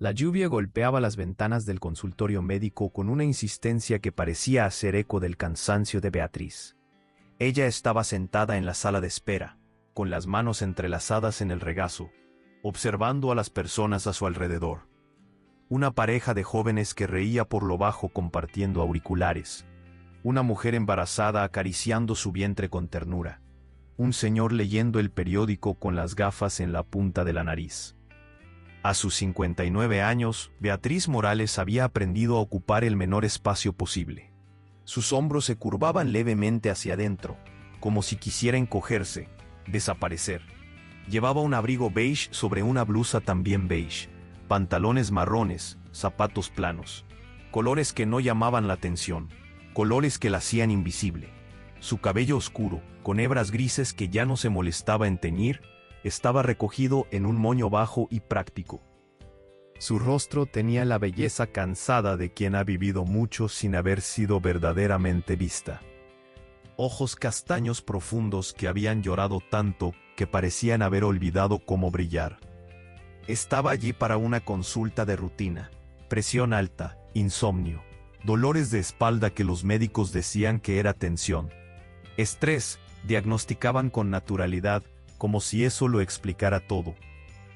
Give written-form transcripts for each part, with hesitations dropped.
La lluvia golpeaba las ventanas del consultorio médico con una insistencia que parecía hacer eco del cansancio de Beatriz. Ella estaba sentada en la sala de espera, con las manos entrelazadas en el regazo, observando a las personas a su alrededor. Una pareja de jóvenes que reía por lo bajo compartiendo auriculares. Una mujer embarazada acariciando su vientre con ternura. Un señor leyendo el periódico con las gafas en la punta de la nariz. A sus 59 años, Beatriz Morales había aprendido a ocupar el menor espacio posible. Sus hombros se curvaban levemente hacia adentro, como si quisiera encogerse, desaparecer. Llevaba un abrigo beige sobre una blusa también beige, pantalones marrones, zapatos planos. Colores que no llamaban la atención, colores que la hacían invisible. Su cabello oscuro, con hebras grises que ya no se molestaba en teñir, estaba recogido en un moño bajo y práctico. Su rostro tenía la belleza cansada de quien ha vivido mucho sin haber sido verdaderamente vista. Ojos castaños profundos que habían llorado tanto que parecían haber olvidado cómo brillar. Estaba allí para una consulta de rutina, presión alta, insomnio, dolores de espalda que los médicos decían que era tensión. Estrés, diagnosticaban con naturalidad, como si eso lo explicara todo,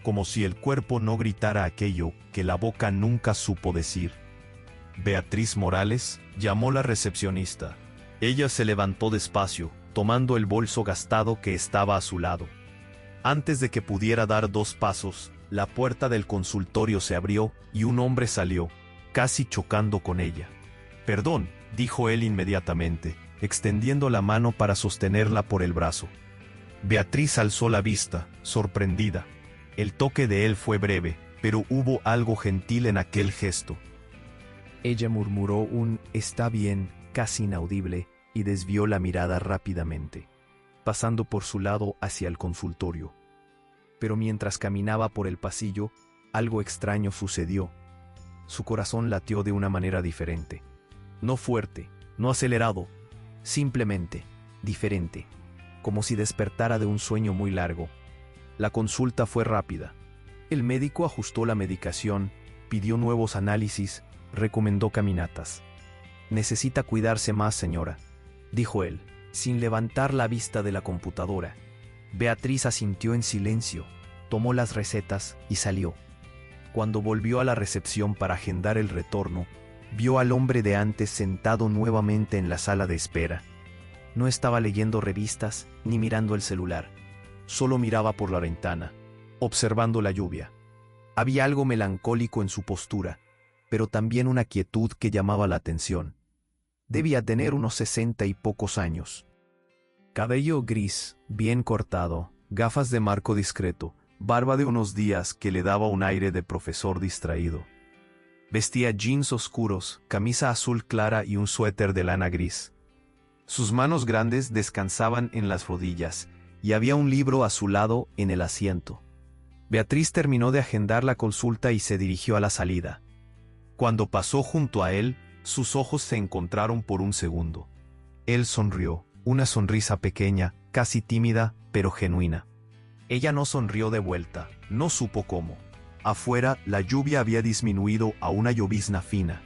como si el cuerpo no gritara aquello que la boca nunca supo decir. Beatriz Morales, llamó la recepcionista. Ella se levantó despacio, tomando el bolso gastado que estaba a su lado. Antes de que pudiera dar 2 pasos, la puerta del consultorio se abrió y un hombre salió, casi chocando con ella. «Perdón», dijo él inmediatamente, extendiendo la mano para sostenerla por el brazo. Beatriz alzó la vista, sorprendida. El toque de él fue breve, pero hubo algo gentil en aquel gesto. Ella murmuró un «está bien», casi inaudible, y desvió la mirada rápidamente, pasando por su lado hacia el consultorio. Pero mientras caminaba por el pasillo, algo extraño sucedió. Su corazón latió de una manera diferente. No fuerte, no acelerado, simplemente diferente, como si despertara de un sueño muy largo. La consulta fue rápida. El médico ajustó la medicación, pidió nuevos análisis, recomendó caminatas. «Necesita cuidarse más, señora», dijo él, sin levantar la vista de la computadora. Beatriz asintió en silencio, tomó las recetas y salió. Cuando volvió a la recepción para agendar el retorno, vio al hombre de antes sentado nuevamente en la sala de espera. No estaba leyendo revistas ni mirando el celular. Solo miraba por la ventana, observando la lluvia. Había algo melancólico en su postura, pero también una quietud que llamaba la atención. Debía tener unos 60 y pocos años. Cabello gris, bien cortado, gafas de marco discreto, barba de unos días que le daba un aire de profesor distraído. Vestía jeans oscuros, camisa azul clara y un suéter de lana gris. Sus manos grandes descansaban en las rodillas, y había un libro a su lado en el asiento. Beatriz terminó de agendar la consulta y se dirigió a la salida. Cuando pasó junto a él, sus ojos se encontraron por un segundo. Él sonrió, una sonrisa pequeña, casi tímida, pero genuina. Ella no sonrió de vuelta, no supo cómo. Afuera, la lluvia había disminuido a una llovizna fina.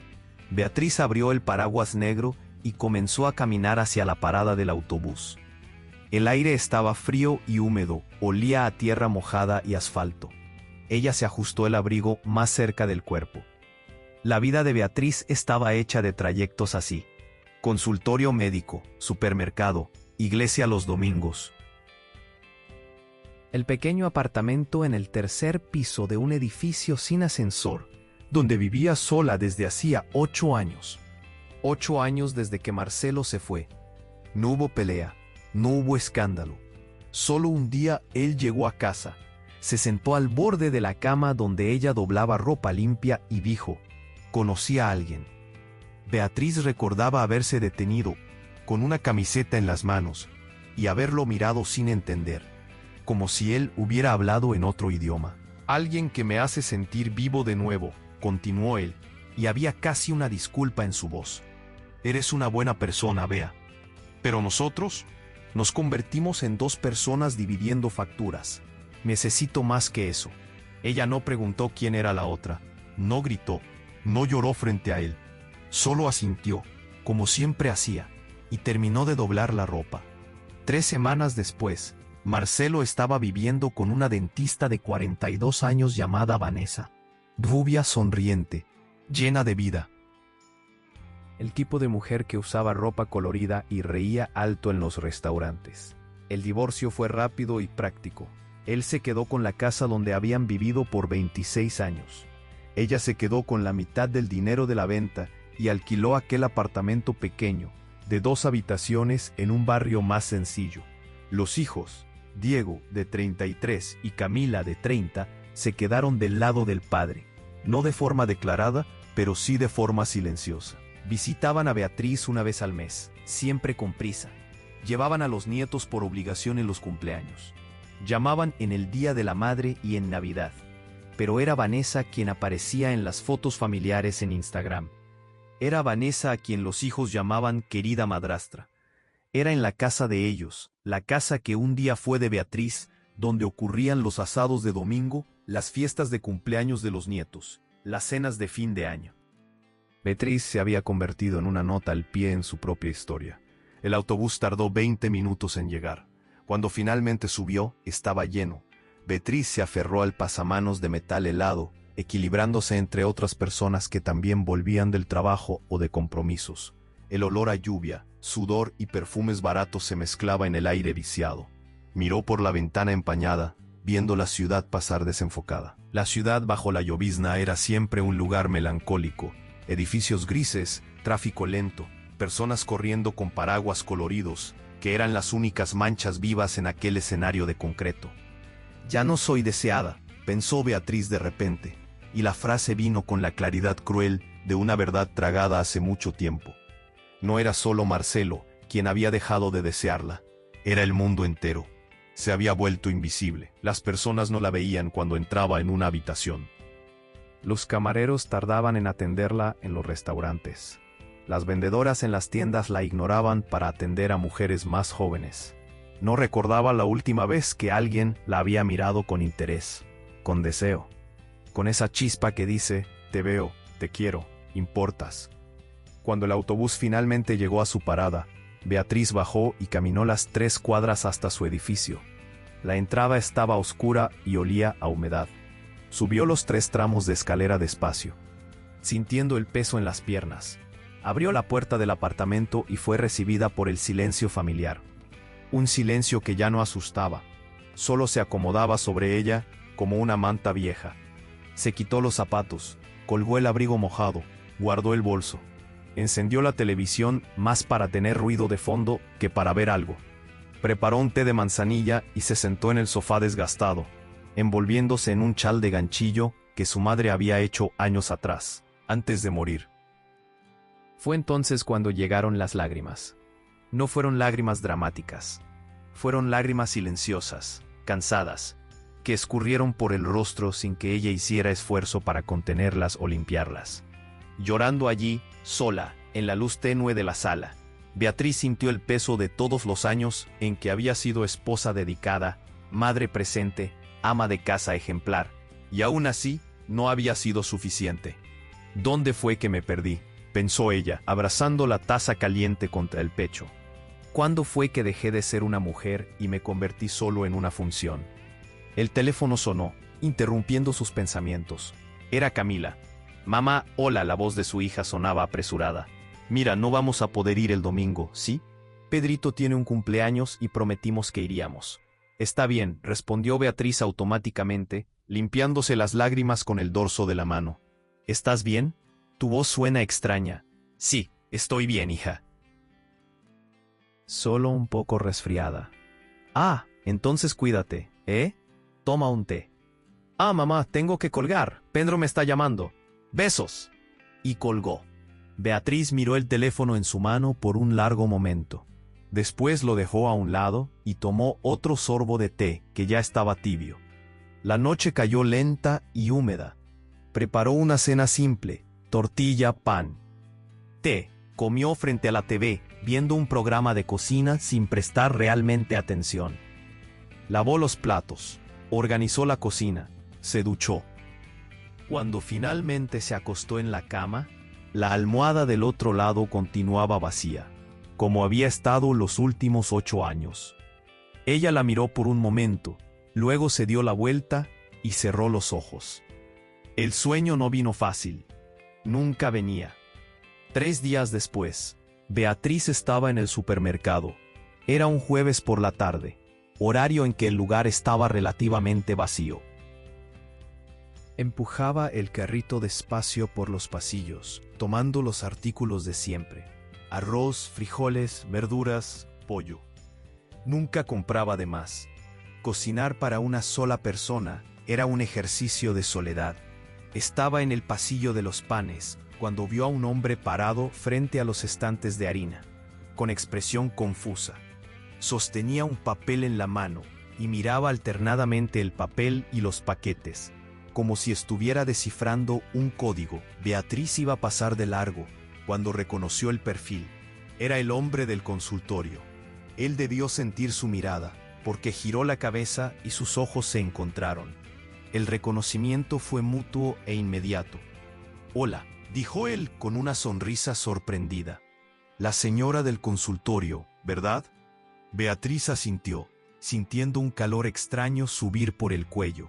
Beatriz abrió el paraguas negro y comenzó a caminar hacia la parada del autobús. El aire estaba frío y húmedo, olía a tierra mojada y asfalto. Ella se ajustó el abrigo más cerca del cuerpo. La vida de Beatriz estaba hecha de trayectos así. Consultorio médico, supermercado, iglesia los domingos. El pequeño apartamento en el tercer piso de un edificio sin ascensor, donde vivía sola desde hacía 8 años. 8 años desde que Marcelo se fue. No hubo pelea, no hubo escándalo. Solo un día él llegó a casa, se sentó al borde de la cama donde ella doblaba ropa limpia y dijo: «Conocí a alguien». Beatriz recordaba haberse detenido, con una camiseta en las manos, y haberlo mirado sin entender, como si él hubiera hablado en otro idioma. «Alguien que me hace sentir vivo de nuevo», continuó él, y había casi una disculpa en su voz. «Eres una buena persona, Bea. Pero nosotros nos convertimos en 2 personas dividiendo facturas. Necesito más que eso». Ella no preguntó quién era la otra. No gritó, no lloró frente a él. Solo asintió, como siempre hacía, y terminó de doblar la ropa. 3 semanas después, Marcelo estaba viviendo con una dentista de 42 años llamada Vanessa. Rubia, sonriente, llena de vida. El tipo de mujer que usaba ropa colorida y reía alto en los restaurantes. El divorcio fue rápido y práctico. Él se quedó con la casa donde habían vivido por 26 años. Ella se quedó con la mitad del dinero de la venta y alquiló aquel apartamento pequeño, de 2 habitaciones en un barrio más sencillo. Los hijos, Diego, de 33, y Camila, de 30, se quedaron del lado del padre. No de forma declarada, pero sí de forma silenciosa. Visitaban a Beatriz una vez al mes, siempre con prisa. Llevaban a los nietos por obligación en los cumpleaños. Llamaban en el Día de la Madre y en Navidad. Pero era Vanessa quien aparecía en las fotos familiares en Instagram. Era Vanessa a quien los hijos llamaban querida madrastra. Era en la casa de ellos, la casa que un día fue de Beatriz, donde ocurrían los asados de domingo, las fiestas de cumpleaños de los nietos, las cenas de fin de año. Beatriz se había convertido en una nota al pie en su propia historia. El autobús tardó 20 minutos en llegar. Cuando finalmente subió, estaba lleno. Beatriz se aferró al pasamanos de metal helado, equilibrándose entre otras personas que también volvían del trabajo o de compromisos. El olor a lluvia, sudor y perfumes baratos se mezclaba en el aire viciado. Miró por la ventana empañada, viendo la ciudad pasar desenfocada. La ciudad bajo la llovizna era siempre un lugar melancólico. Edificios grises, tráfico lento, personas corriendo con paraguas coloridos, que eran las únicas manchas vivas en aquel escenario de concreto. Ya no soy deseada, pensó Beatriz de repente, y la frase vino con la claridad cruel de una verdad tragada hace mucho tiempo. No era solo Marcelo quien había dejado de desearla, era el mundo entero. Se había vuelto invisible. Las personas no la veían cuando entraba en una habitación. Los camareros tardaban en atenderla en los restaurantes. Las vendedoras en las tiendas la ignoraban para atender a mujeres más jóvenes. No recordaba la última vez que alguien la había mirado con interés, con deseo, con esa chispa que dice, te veo, te quiero, importas. Cuando el autobús finalmente llegó a su parada, Beatriz bajó y caminó las 3 cuadras hasta su edificio. La entrada estaba oscura y olía a humedad. Subió los 3 tramos de escalera despacio, sintiendo el peso en las piernas. Abrió la puerta del apartamento y fue recibida por el silencio familiar. Un silencio que ya no asustaba, solo se acomodaba sobre ella como una manta vieja. Se quitó los zapatos, colgó el abrigo mojado, guardó el bolso. Encendió la televisión más para tener ruido de fondo que para ver algo. Preparó un té de manzanilla y se sentó en el sofá desgastado, envolviéndose en un chal de ganchillo que su madre había hecho años atrás, antes de morir. Fue entonces cuando llegaron las lágrimas. No fueron lágrimas dramáticas. Fueron lágrimas silenciosas, cansadas, que escurrieron por el rostro sin que ella hiciera esfuerzo para contenerlas o limpiarlas. Llorando allí, sola, en la luz tenue de la sala, Beatriz sintió el peso de todos los años en que había sido esposa dedicada, madre presente, ama de casa ejemplar, y aún así, no había sido suficiente. ¿Dónde fue que me perdí?, pensó ella, abrazando la taza caliente contra el pecho. ¿Cuándo fue que dejé de ser una mujer y me convertí solo en una función? El teléfono sonó, interrumpiendo sus pensamientos. Era Camila. Mamá, hola, la voz de su hija sonaba apresurada. Mira, no vamos a poder ir el domingo, ¿sí? Pedrito tiene un cumpleaños y prometimos que iríamos. Está bien, respondió Beatriz automáticamente, limpiándose las lágrimas con el dorso de la mano. ¿Estás bien? Tu voz suena extraña. Sí, estoy bien, hija. Solo un poco resfriada. Ah, entonces cuídate, ¿eh? Toma un té. Ah, mamá, tengo que colgar. Pedro me está llamando. Besos. Y colgó. Beatriz miró el teléfono en su mano por un largo momento. Después lo dejó a un lado y tomó otro sorbo de té que ya estaba tibio. La noche cayó lenta y húmeda. Preparó una cena simple, tortilla, pan. Té. Comió frente a la TV, viendo un programa de cocina sin prestar realmente atención. Lavó los platos, organizó la cocina, se duchó. Cuando finalmente se acostó en la cama, la almohada del otro lado continuaba vacía, como había estado los últimos 8 años. Ella la miró por un momento, luego se dio la vuelta y cerró los ojos. El sueño no vino fácil. Nunca venía. 3 días después, Beatriz estaba en el supermercado. Era un jueves por la tarde, horario en que el lugar estaba relativamente vacío. Empujaba el carrito despacio por los pasillos, tomando los artículos de siempre: arroz, frijoles, verduras, pollo. Nunca compraba de más. Cocinar para una sola persona era un ejercicio de soledad. Estaba en el pasillo de los panes cuando vio a un hombre parado frente a los estantes de harina, con expresión confusa. Sostenía un papel en la mano y miraba alternadamente el papel y los paquetes, como si estuviera descifrando un código. Beatriz iba a pasar de largo cuando reconoció el perfil. Era el hombre del consultorio. Él debió sentir su mirada, porque giró la cabeza y sus ojos se encontraron. El reconocimiento fue mutuo e inmediato. «Hola», dijo él con una sonrisa sorprendida. «La señora del consultorio, ¿verdad?». Beatriz asintió, sintiendo un calor extraño subir por el cuello.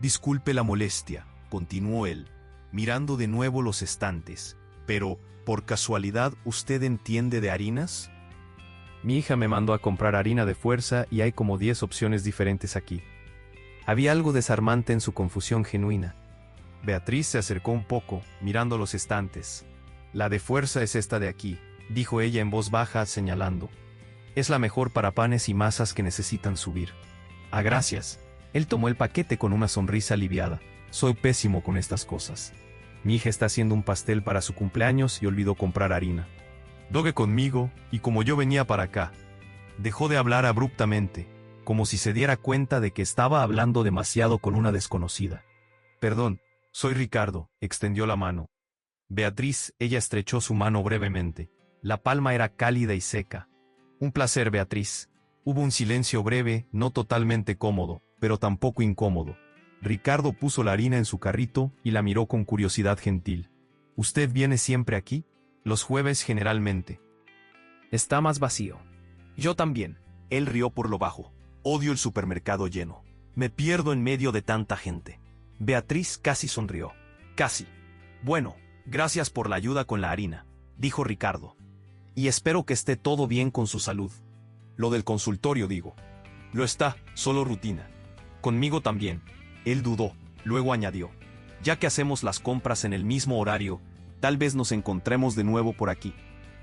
«Disculpe la molestia», continuó él, mirando de nuevo los estantes, «pero, por casualidad, ¿usted entiende de harinas?». «Mi hija me mandó a comprar harina de fuerza y hay como 10 opciones diferentes aquí». Había algo desarmante en su confusión genuina. Beatriz se acercó un poco, mirando los estantes. «La de fuerza es esta de aquí», dijo ella en voz baja, señalando. «Es la mejor para panes y masas que necesitan subir». «Ah, gracias». Él tomó el paquete con una sonrisa aliviada. «Soy pésimo con estas cosas. Mi hija está haciendo un pastel para su cumpleaños y olvidó comprar harina. Doge conmigo, y como yo venía para acá». Dejó de hablar abruptamente, como si se diera cuenta de que estaba hablando demasiado con una desconocida. «Perdón, soy Ricardo», extendió la mano. Beatriz, ella estrechó su mano brevemente. La palma era cálida y seca. «Un placer, Beatriz». Hubo un silencio breve, no totalmente cómodo, pero tampoco incómodo. Ricardo puso la harina en su carrito y la miró con curiosidad gentil. «¿Usted viene siempre aquí?». «Los jueves generalmente». «Está más vacío». «Yo también». Él rió por lo bajo. «Odio el supermercado lleno. Me pierdo en medio de tanta gente». Beatriz casi sonrió. «Casi». «Bueno, gracias por la ayuda con la harina», dijo Ricardo. «Y espero que esté todo bien con su salud». «Lo del consultorio, digo». «Lo está, solo rutina». «Conmigo también». Él dudó, luego añadió. «Ya que hacemos las compras en el mismo horario, tal vez nos encontremos de nuevo por aquí».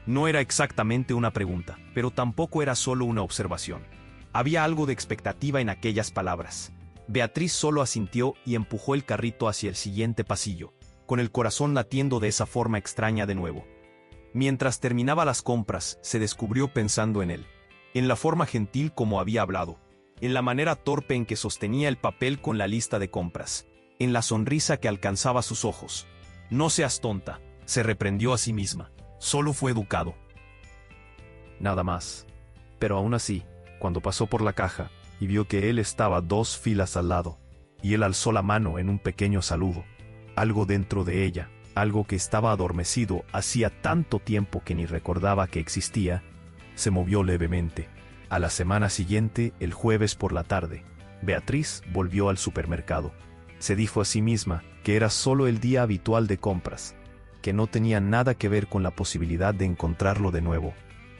No era exactamente una pregunta, pero tampoco era solo una observación. Había algo de expectativa en aquellas palabras. Beatriz solo asintió y empujó el carrito hacia el siguiente pasillo, con el corazón latiendo de esa forma extraña de nuevo. Mientras terminaba las compras, se descubrió pensando en él, en la forma gentil como había hablado, en la manera torpe en que sostenía el papel con la lista de compras, en la sonrisa que alcanzaba sus ojos. «No seas tonta», se reprendió a sí misma. «Solo fue educado». Nada más. Pero aún así, cuando pasó por la caja y vio que él estaba 2 filas al lado, y él alzó la mano en un pequeño saludo, algo dentro de ella, algo que estaba adormecido hacía tanto tiempo que ni recordaba que existía, se movió levemente. A la semana siguiente, el jueves por la tarde, Beatriz volvió al supermercado. Se dijo a sí misma que era solo el día habitual de compras, que no tenía nada que ver con la posibilidad de encontrarlo de nuevo.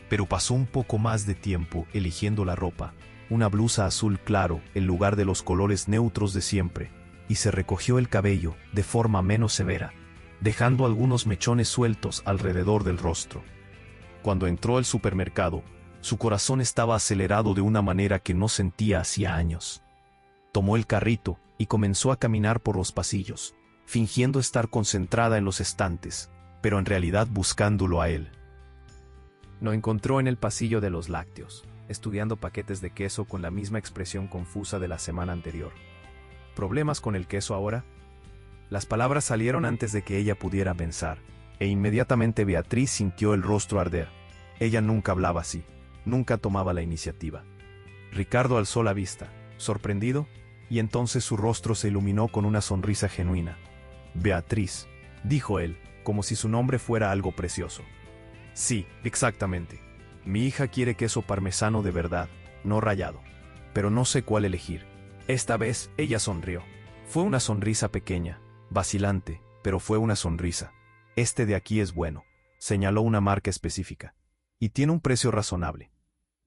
Pero pasó un poco más de tiempo eligiendo la ropa, una blusa azul claro en lugar de los colores neutros de siempre, y se recogió el cabello de forma menos severa, dejando algunos mechones sueltos alrededor del rostro. Cuando entró al supermercado, su corazón estaba acelerado de una manera que no sentía hacía años. Tomó el carrito y comenzó a caminar por los pasillos, fingiendo estar concentrada en los estantes, pero en realidad buscándolo a él. Lo encontró en el pasillo de los lácteos, estudiando paquetes de queso con la misma expresión confusa de la semana anterior. ¿Problemas con el queso ahora? Las palabras salieron antes de que ella pudiera pensar, e inmediatamente Beatriz sintió el rostro arder. Ella nunca hablaba así, nunca tomaba la iniciativa. Ricardo alzó la vista, sorprendido, y entonces su rostro se iluminó con una sonrisa genuina. Beatriz, dijo él, como si su nombre fuera algo precioso. Sí, exactamente. Mi hija quiere queso parmesano de verdad, no rallado. Pero no sé cuál elegir. Esta vez ella sonrió. Fue una sonrisa pequeña, vacilante, pero fue una sonrisa. Este de aquí es bueno, señaló una marca específica. Y tiene un precio razonable.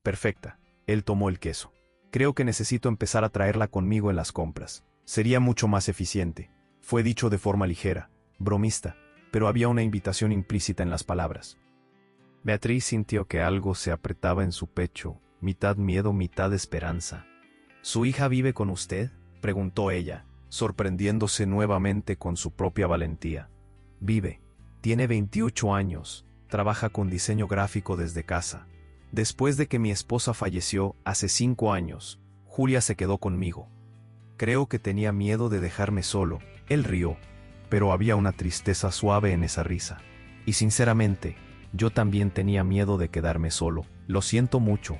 Perfecta. Él tomó el queso. Creo que necesito empezar a traerla conmigo en las compras. Sería mucho más eficiente. Fue dicho de forma ligera, bromista, pero había una invitación implícita en las palabras. Beatriz sintió que algo se apretaba en su pecho, mitad miedo, mitad esperanza. ¿Su hija vive con usted?, preguntó ella, sorprendiéndose nuevamente con su propia valentía. Vive. Tiene 28 años, trabaja con diseño gráfico desde casa. Después de que mi esposa falleció hace 5 años, Julia se quedó conmigo. Creo que tenía miedo de dejarme solo. Él rió, pero había una tristeza suave en esa risa. Y sinceramente, yo también tenía miedo de quedarme solo. Lo siento mucho.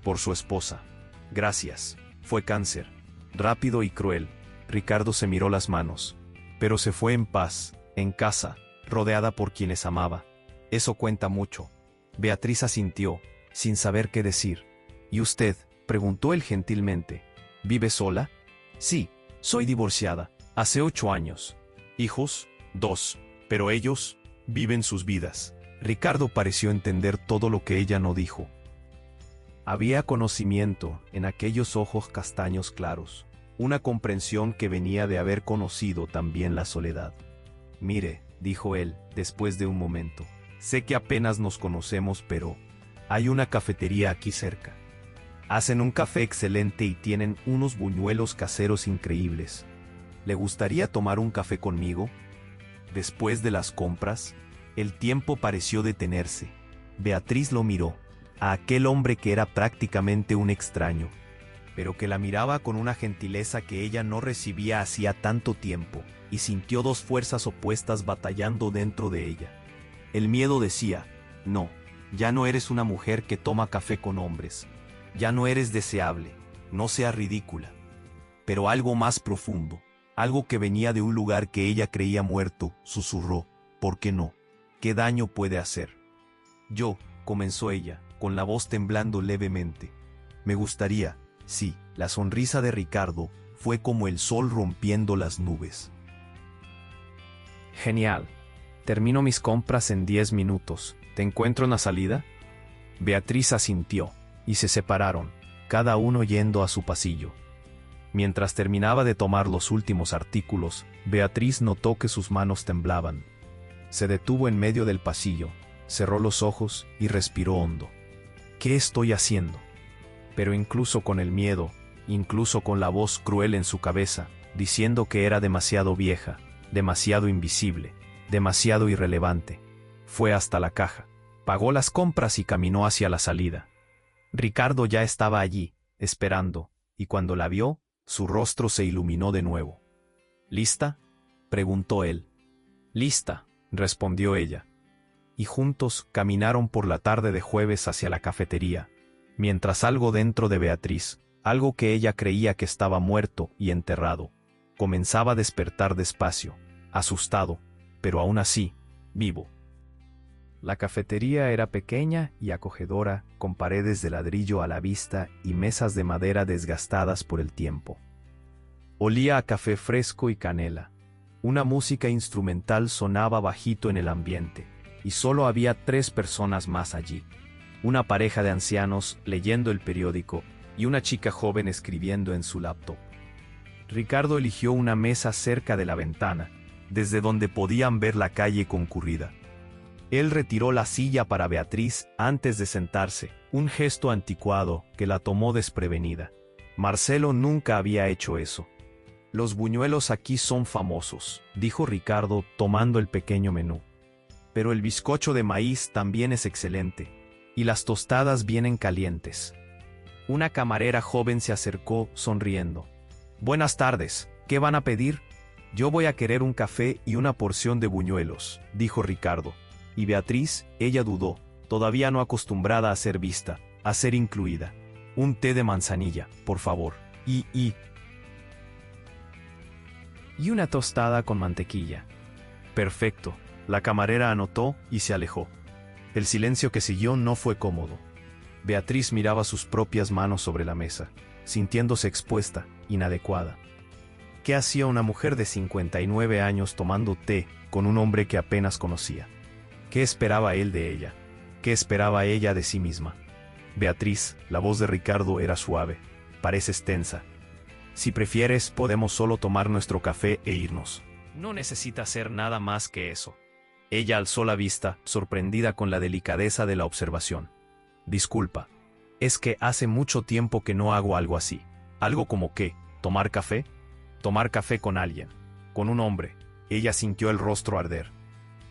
Por su esposa. Gracias. Fue cáncer. Rápido y cruel. Ricardo se miró las manos. Pero se fue en paz, en casa, rodeada por quienes amaba. Eso cuenta mucho. Beatriz asintió, sin saber qué decir. ¿Y usted?, preguntó él gentilmente. ¿Vive sola? Sí, soy divorciada. Hace 8 años. Hijos, 2. Pero ellos viven sus vidas. Ricardo pareció entender todo lo que ella no dijo. Había conocimiento en aquellos ojos castaños claros, una comprensión que venía de haber conocido también la soledad. Mire, dijo él, después de un momento, sé que apenas nos conocemos, pero hay una cafetería aquí cerca. Hacen un café excelente y tienen unos buñuelos caseros increíbles. ¿Le gustaría tomar un café conmigo? Después de las compras, el tiempo pareció detenerse. Beatriz lo miró, a aquel hombre que era prácticamente un extraño, pero que la miraba con una gentileza que ella no recibía hacía tanto tiempo, y sintió dos fuerzas opuestas batallando dentro de ella. El miedo decía, no, ya no eres una mujer que toma café con hombres, ya no eres deseable, no seas ridícula. Pero algo más profundo, algo que venía de un lugar que ella creía muerto, susurró, ¿por qué no? ¿Qué daño puede hacer? Yo, comenzó ella, con la voz temblando levemente. Me gustaría, sí, la sonrisa de Ricardo fue como el sol rompiendo las nubes. Genial. Termino mis compras en 10 minutos. ¿Te encuentro en la salida? Beatriz asintió, y se separaron, cada uno yendo a su pasillo. Mientras terminaba de tomar los últimos artículos, Beatriz notó que sus manos temblaban. Se detuvo en medio del pasillo, cerró los ojos y respiró hondo. ¿Qué estoy haciendo? Pero incluso con el miedo, incluso con la voz cruel en su cabeza, diciendo que era demasiado vieja, demasiado invisible, demasiado irrelevante, fue hasta la caja, pagó las compras y caminó hacia la salida. Ricardo ya estaba allí, esperando, y cuando la vio, su rostro se iluminó de nuevo. ¿Lista?, preguntó él. Lista, respondió ella. Y juntos caminaron por la tarde de jueves hacia la cafetería, mientras algo dentro de Beatriz, algo que ella creía que estaba muerto y enterrado, comenzaba a despertar despacio, asustado, pero aún así, vivo. La cafetería era pequeña y acogedora, con paredes de ladrillo a la vista y mesas de madera desgastadas por el tiempo. Olía a café fresco y canela. Una música instrumental sonaba bajito en el ambiente, y solo había 3 personas más allí. Una pareja de ancianos leyendo el periódico y una chica joven escribiendo en su laptop. Ricardo eligió una mesa cerca de la ventana, desde donde podían ver la calle concurrida. Él retiró la silla para Beatriz antes de sentarse, un gesto anticuado que la tomó desprevenida. Marcelo nunca había hecho eso. Los buñuelos aquí son famosos, dijo Ricardo tomando el pequeño menú. Pero el bizcocho de maíz también es excelente, y las tostadas vienen calientes. Una camarera joven se acercó sonriendo. Buenas tardes, ¿qué van a pedir? Yo voy a querer un café y una porción de buñuelos, dijo Ricardo. Y Beatriz, ella dudó, todavía no acostumbrada a ser vista, a ser incluida. Un té de manzanilla, por favor. Y Y una tostada con mantequilla. Perfecto. La camarera anotó y se alejó. El silencio que siguió no fue cómodo. Beatriz miraba sus propias manos sobre la mesa, sintiéndose expuesta, inadecuada. ¿Qué hacía una mujer de 59 años tomando té con un hombre que apenas conocía? ¿Qué esperaba él de ella? ¿Qué esperaba ella de sí misma? Beatriz, la voz de Ricardo era suave. Pareces tensa. Si prefieres, podemos solo tomar nuestro café e irnos. No necesita hacer nada más que eso. Ella alzó la vista, sorprendida con la delicadeza de la observación. Disculpa, es que hace mucho tiempo que no hago algo así. ¿Algo como qué? ¿Tomar café? Tomar café con alguien. Con un hombre. Ella sintió el rostro arder.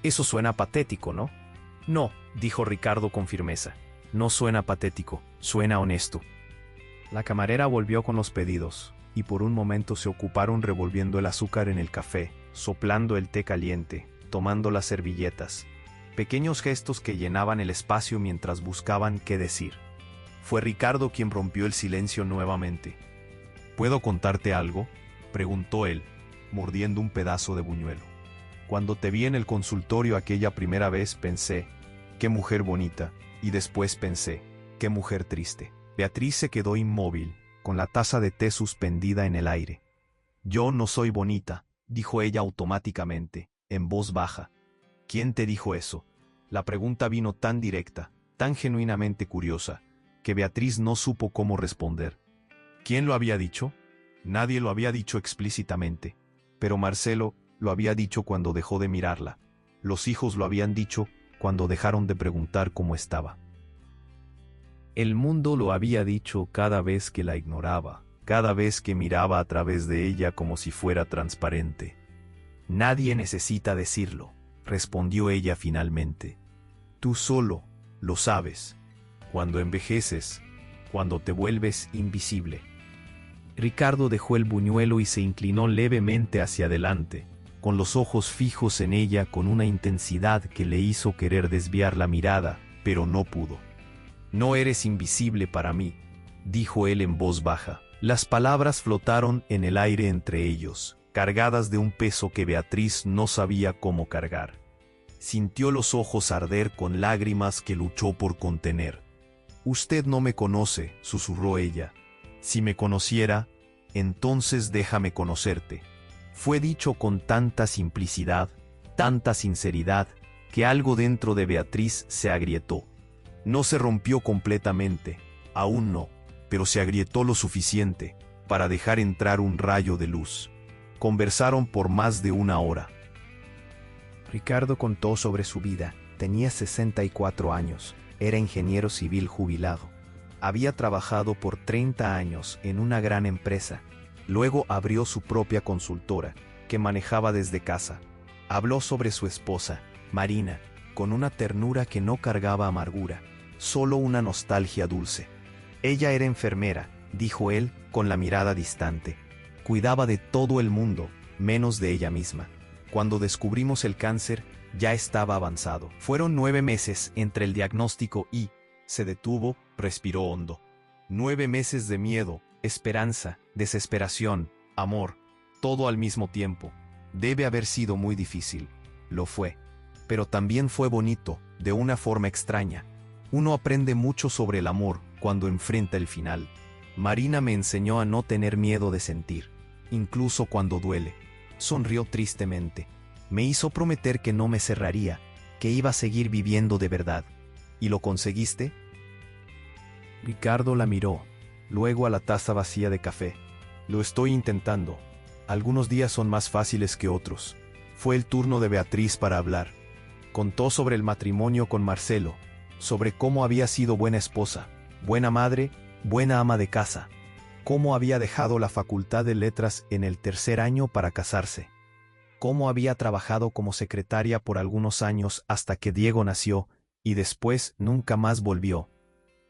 Eso suena patético, ¿no? No, dijo Ricardo con firmeza. No suena patético, suena honesto. La camarera volvió con los pedidos, y por un momento se ocuparon revolviendo el azúcar en el café, soplando el té caliente, tomando las servilletas. Pequeños gestos que llenaban el espacio mientras buscaban qué decir. Fue Ricardo quien rompió el silencio nuevamente. ¿Puedo contarte algo?, preguntó él, mordiendo un pedazo de buñuelo. Cuando te vi en el consultorio aquella primera vez pensé, qué mujer bonita, y después pensé, qué mujer triste. Beatriz se quedó inmóvil, con la taza de té suspendida en el aire. Yo no soy bonita, dijo ella automáticamente, en voz baja. ¿Quién te dijo eso? La pregunta vino tan directa, tan genuinamente curiosa, que Beatriz no supo cómo responder. ¿Quién lo había dicho? Nadie lo había dicho explícitamente, pero Marcelo lo había dicho cuando dejó de mirarla. Los hijos lo habían dicho cuando dejaron de preguntar cómo estaba. El mundo lo había dicho cada vez que la ignoraba, cada vez que miraba a través de ella como si fuera transparente. Nadie necesita decirlo, respondió ella finalmente. Tú solo lo sabes. Cuando envejeces, cuando te vuelves invisible. Ricardo dejó el buñuelo y se inclinó levemente hacia adelante, con los ojos fijos en ella con una intensidad que le hizo querer desviar la mirada, pero no pudo. No eres invisible para mí, dijo él en voz baja. Las palabras flotaron en el aire entre ellos, cargadas de un peso que Beatriz no sabía cómo cargar. Sintió los ojos arder con lágrimas que luchó por contener. Usted no me conoce, susurró ella. Si me conociera, entonces déjame conocerte. Fue dicho con tanta simplicidad, tanta sinceridad, que algo dentro de Beatriz se agrietó. No se rompió completamente, aún no, pero se agrietó lo suficiente para dejar entrar un rayo de luz. Conversaron por más de una hora. Ricardo contó sobre su vida. Tenía 64 años, era ingeniero civil jubilado. Había trabajado por 30 años en una gran empresa. Luego abrió su propia consultora, que manejaba desde casa. Habló sobre su esposa, Marina, con una ternura que no cargaba amargura, solo una nostalgia dulce. Ella era enfermera, dijo él, con la mirada distante. Cuidaba de todo el mundo, menos de ella misma. Cuando descubrimos el cáncer, ya estaba avanzado. Fueron 9 meses entre el diagnóstico y... Se detuvo, respiró hondo. 9 meses de miedo, esperanza, desesperación, amor, todo al mismo tiempo. Debe haber sido muy difícil. Lo fue. Pero también fue bonito, de una forma extraña. Uno aprende mucho sobre el amor cuando enfrenta el final. Marina me enseñó a no tener miedo de sentir, incluso cuando duele. Sonrió tristemente. Me hizo prometer que no me cerraría, que iba a seguir viviendo de verdad. ¿Y lo conseguiste? Ricardo la miró, luego a la taza vacía de café. Lo estoy intentando. Algunos días son más fáciles que otros. Fue el turno de Beatriz para hablar. Contó sobre el matrimonio con Marcelo, sobre cómo había sido buena esposa, buena madre, buena ama de casa, cómo había dejado la facultad de letras en el 3er año para casarse, cómo había trabajado como secretaria por algunos años hasta que Diego nació, y después nunca más volvió.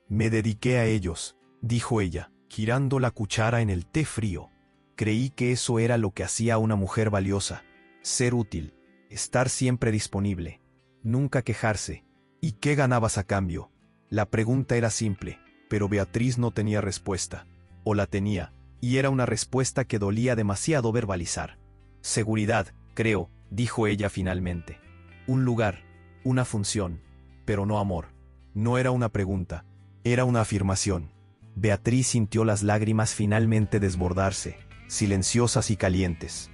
Me dediqué a ellos, dijo ella, girando la cuchara en el té frío. Creí que eso era lo que hacía a una mujer valiosa, ser útil, estar siempre disponible, nunca quejarse. ¿Y qué ganabas a cambio? La pregunta era simple, pero Beatriz no tenía respuesta. O la tenía, y era una respuesta que dolía demasiado verbalizar. Seguridad, creo, dijo ella finalmente. Un lugar, una función, pero no amor. No era una pregunta, era una afirmación. Beatriz sintió las lágrimas finalmente desbordarse, silenciosas y calientes.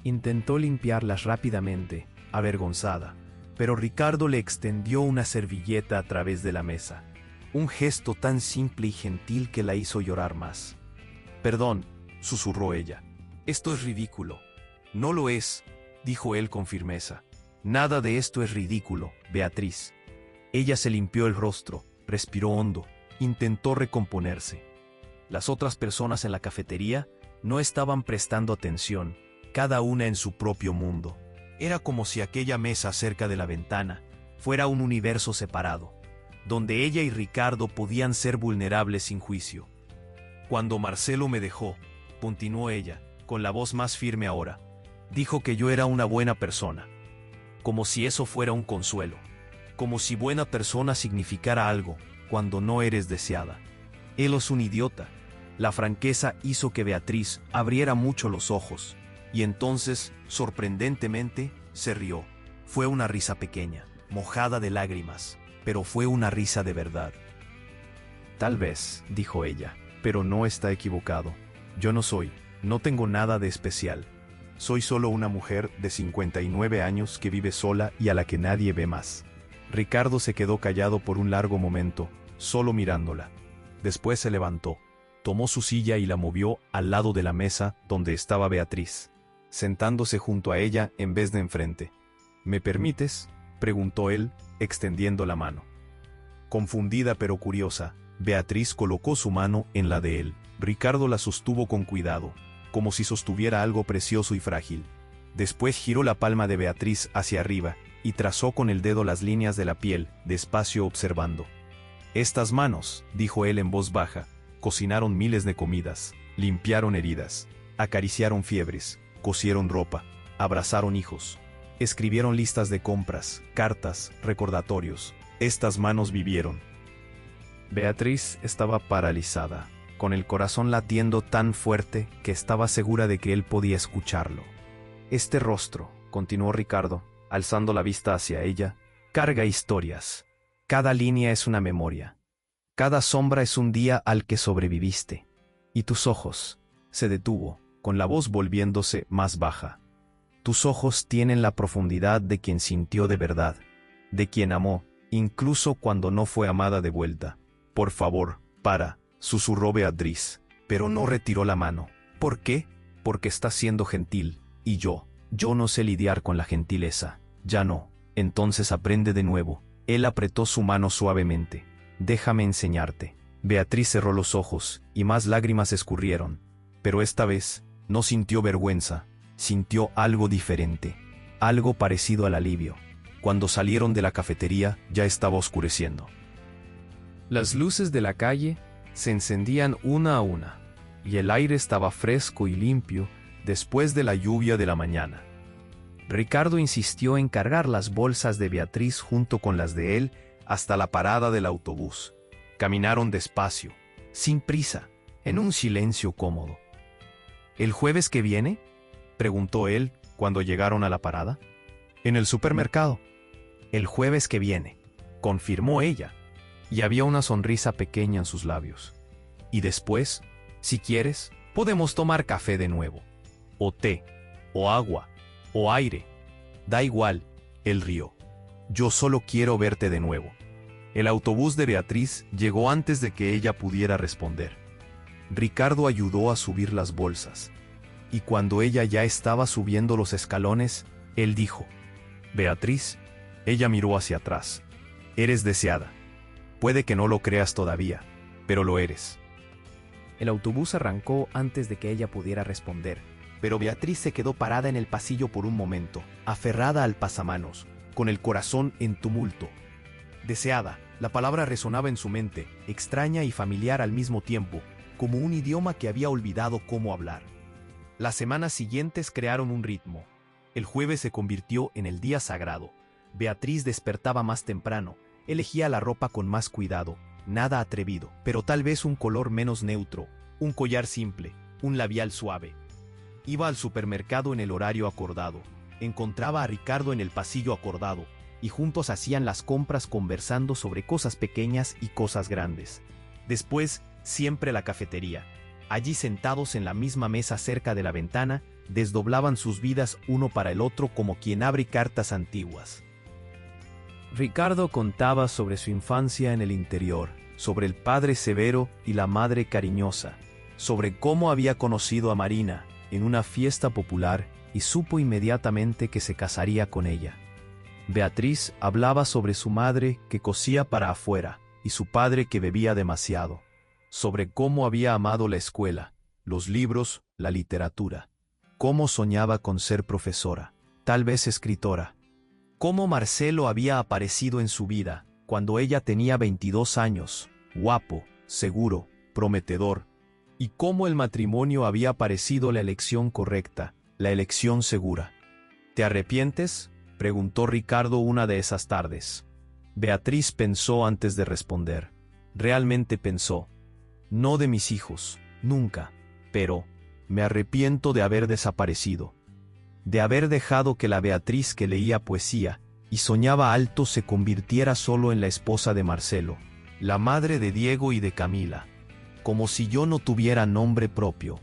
Intentó limpiarlas rápidamente, avergonzada, pero Ricardo le extendió una servilleta a través de la mesa. Un gesto tan simple y gentil que la hizo llorar más. «Perdón», susurró ella. «Esto es ridículo». «No lo es», dijo él con firmeza. «Nada de esto es ridículo, Beatriz». Ella se limpió el rostro, respiró hondo, intentó recomponerse. Las otras personas en la cafetería no estaban prestando atención, cada una en su propio mundo. Era como si aquella mesa cerca de la ventana fuera un universo separado, donde ella y Ricardo podían ser vulnerables sin juicio. «Cuando Marcelo me dejó», continuó ella, con la voz más firme ahora, «dijo que yo era una buena persona. Como si eso fuera un consuelo. Como si buena persona significara algo, cuando no eres deseada. Él es un idiota». La franqueza hizo que Beatriz abriera mucho los ojos, y entonces, sorprendentemente, se rió. Fue una risa pequeña, mojada de lágrimas, pero fue una risa de verdad. «Tal vez», dijo ella, «pero no está equivocado. Yo no tengo nada de especial. Soy solo una mujer de 59 años que vive sola y a la que nadie ve más». Ricardo se quedó callado por un largo momento, solo mirándola. Después se levantó, tomó su silla y la movió al lado de la mesa donde estaba Beatriz, sentándose junto a ella en vez de enfrente. «¿Me permites?», preguntó él, extendiendo la mano. Confundida pero curiosa, Beatriz colocó su mano en la de él. Ricardo la sostuvo con cuidado, como si sostuviera algo precioso y frágil. Después giró la palma de Beatriz hacia arriba y trazó con el dedo las líneas de la piel, despacio observando. «Estas manos», dijo él en voz baja, «cocinaron miles de comidas, limpiaron heridas, acariciaron fiebres, cosieron ropa, abrazaron hijos, escribieron listas de compras, cartas, recordatorios. Estas manos vivieron». Beatriz estaba paralizada, con el corazón latiendo tan fuerte que estaba segura de que él podía escucharlo. «Este rostro», continuó Ricardo, alzando la vista hacia ella, «carga historias. Cada línea es una memoria. Cada sombra es un día al que sobreviviste. Y tus ojos», se detuvo, con la voz volviéndose más baja. «Tus ojos tienen la profundidad de quien sintió de verdad, de quien amó, incluso cuando no fue amada de vuelta». «Por favor, para», susurró Beatriz, pero no retiró la mano. «¿Por qué?». «Porque estás siendo gentil, y yo no sé lidiar con la gentileza». «Ya no. Entonces aprende de nuevo». Él apretó su mano suavemente. «Déjame enseñarte». Beatriz cerró los ojos, y más lágrimas escurrieron. Pero esta vez, no sintió vergüenza, sintió algo diferente, algo parecido al alivio. Cuando salieron de la cafetería, ya estaba oscureciendo. Las luces de la calle se encendían una a una, y el aire estaba fresco y limpio después de la lluvia de la mañana. Ricardo insistió en cargar las bolsas de Beatriz junto con las de él hasta la parada del autobús. Caminaron despacio, sin prisa, en un silencio cómodo. «¿El jueves que viene?», preguntó él cuando llegaron a la parada. «En el supermercado». «El jueves que viene», confirmó ella, y había una sonrisa pequeña en sus labios. «Y después, si quieres, podemos tomar café de nuevo, o té, o agua, o aire. Da igual», él rió. «Yo solo quiero verte de nuevo». El autobús de Beatriz llegó antes de que ella pudiera responder. Ricardo ayudó a subir las bolsas, y cuando ella ya estaba subiendo los escalones, él dijo: «Beatriz». Ella miró hacia atrás. «Eres deseada. Puede que no lo creas todavía, pero lo eres». El autobús arrancó antes de que ella pudiera responder, pero Beatriz se quedó parada en el pasillo por un momento, aferrada al pasamanos, con el corazón en tumulto. Deseada, la palabra resonaba en su mente, extraña y familiar al mismo tiempo, como un idioma que había olvidado cómo hablar. Las semanas siguientes crearon un ritmo. El jueves se convirtió en el día sagrado. Beatriz despertaba más temprano, elegía la ropa con más cuidado, nada atrevido, pero tal vez un color menos neutro, un collar simple, un labial suave. Iba al supermercado en el horario acordado, encontraba a Ricardo en el pasillo acordado, y juntos hacían las compras conversando sobre cosas pequeñas y cosas grandes. Después, siempre la cafetería. Allí sentados en la misma mesa cerca de la ventana, desdoblaban sus vidas uno para el otro como quien abre cartas antiguas. Ricardo contaba sobre su infancia en el interior, sobre el padre severo y la madre cariñosa, sobre cómo había conocido a Marina en una fiesta popular y supo inmediatamente que se casaría con ella. Beatriz hablaba sobre su madre que cosía para afuera y su padre que bebía demasiado, sobre cómo había amado la escuela, los libros, la literatura, cómo soñaba con ser profesora, tal vez escritora, cómo Marcelo había aparecido en su vida cuando ella tenía 22 años, guapo, seguro, prometedor, y cómo el matrimonio había parecido la elección correcta, la elección segura. ¿Te arrepientes?, preguntó Ricardo una de esas tardes. Beatriz pensó antes de responder. Realmente pensó. No de mis hijos, nunca, pero me arrepiento de haber desaparecido. De haber dejado que la Beatriz que leía poesía y soñaba alto se convirtiera solo en la esposa de Marcelo, la madre de Diego y de Camila. Como si yo no tuviera nombre propio.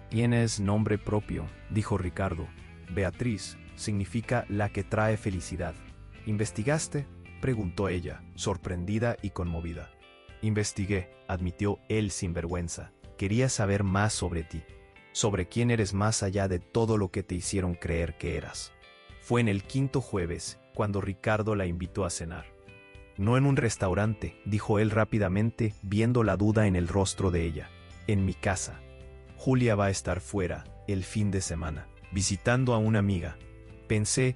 ¿Tienes nombre propio?, dijo Ricardo. Beatriz significa la que trae felicidad. ¿Investigaste?, preguntó ella, sorprendida y conmovida. Investigué, admitió él sin vergüenza. Quería saber más sobre ti, sobre quién eres más allá de todo lo que te hicieron creer que eras. Fue en el quinto jueves, cuando Ricardo la invitó a cenar. No en un restaurante, dijo él rápidamente, viendo la duda en el rostro de ella. En mi casa. Julia va a estar fuera, el fin de semana, visitando a una amiga. Pensé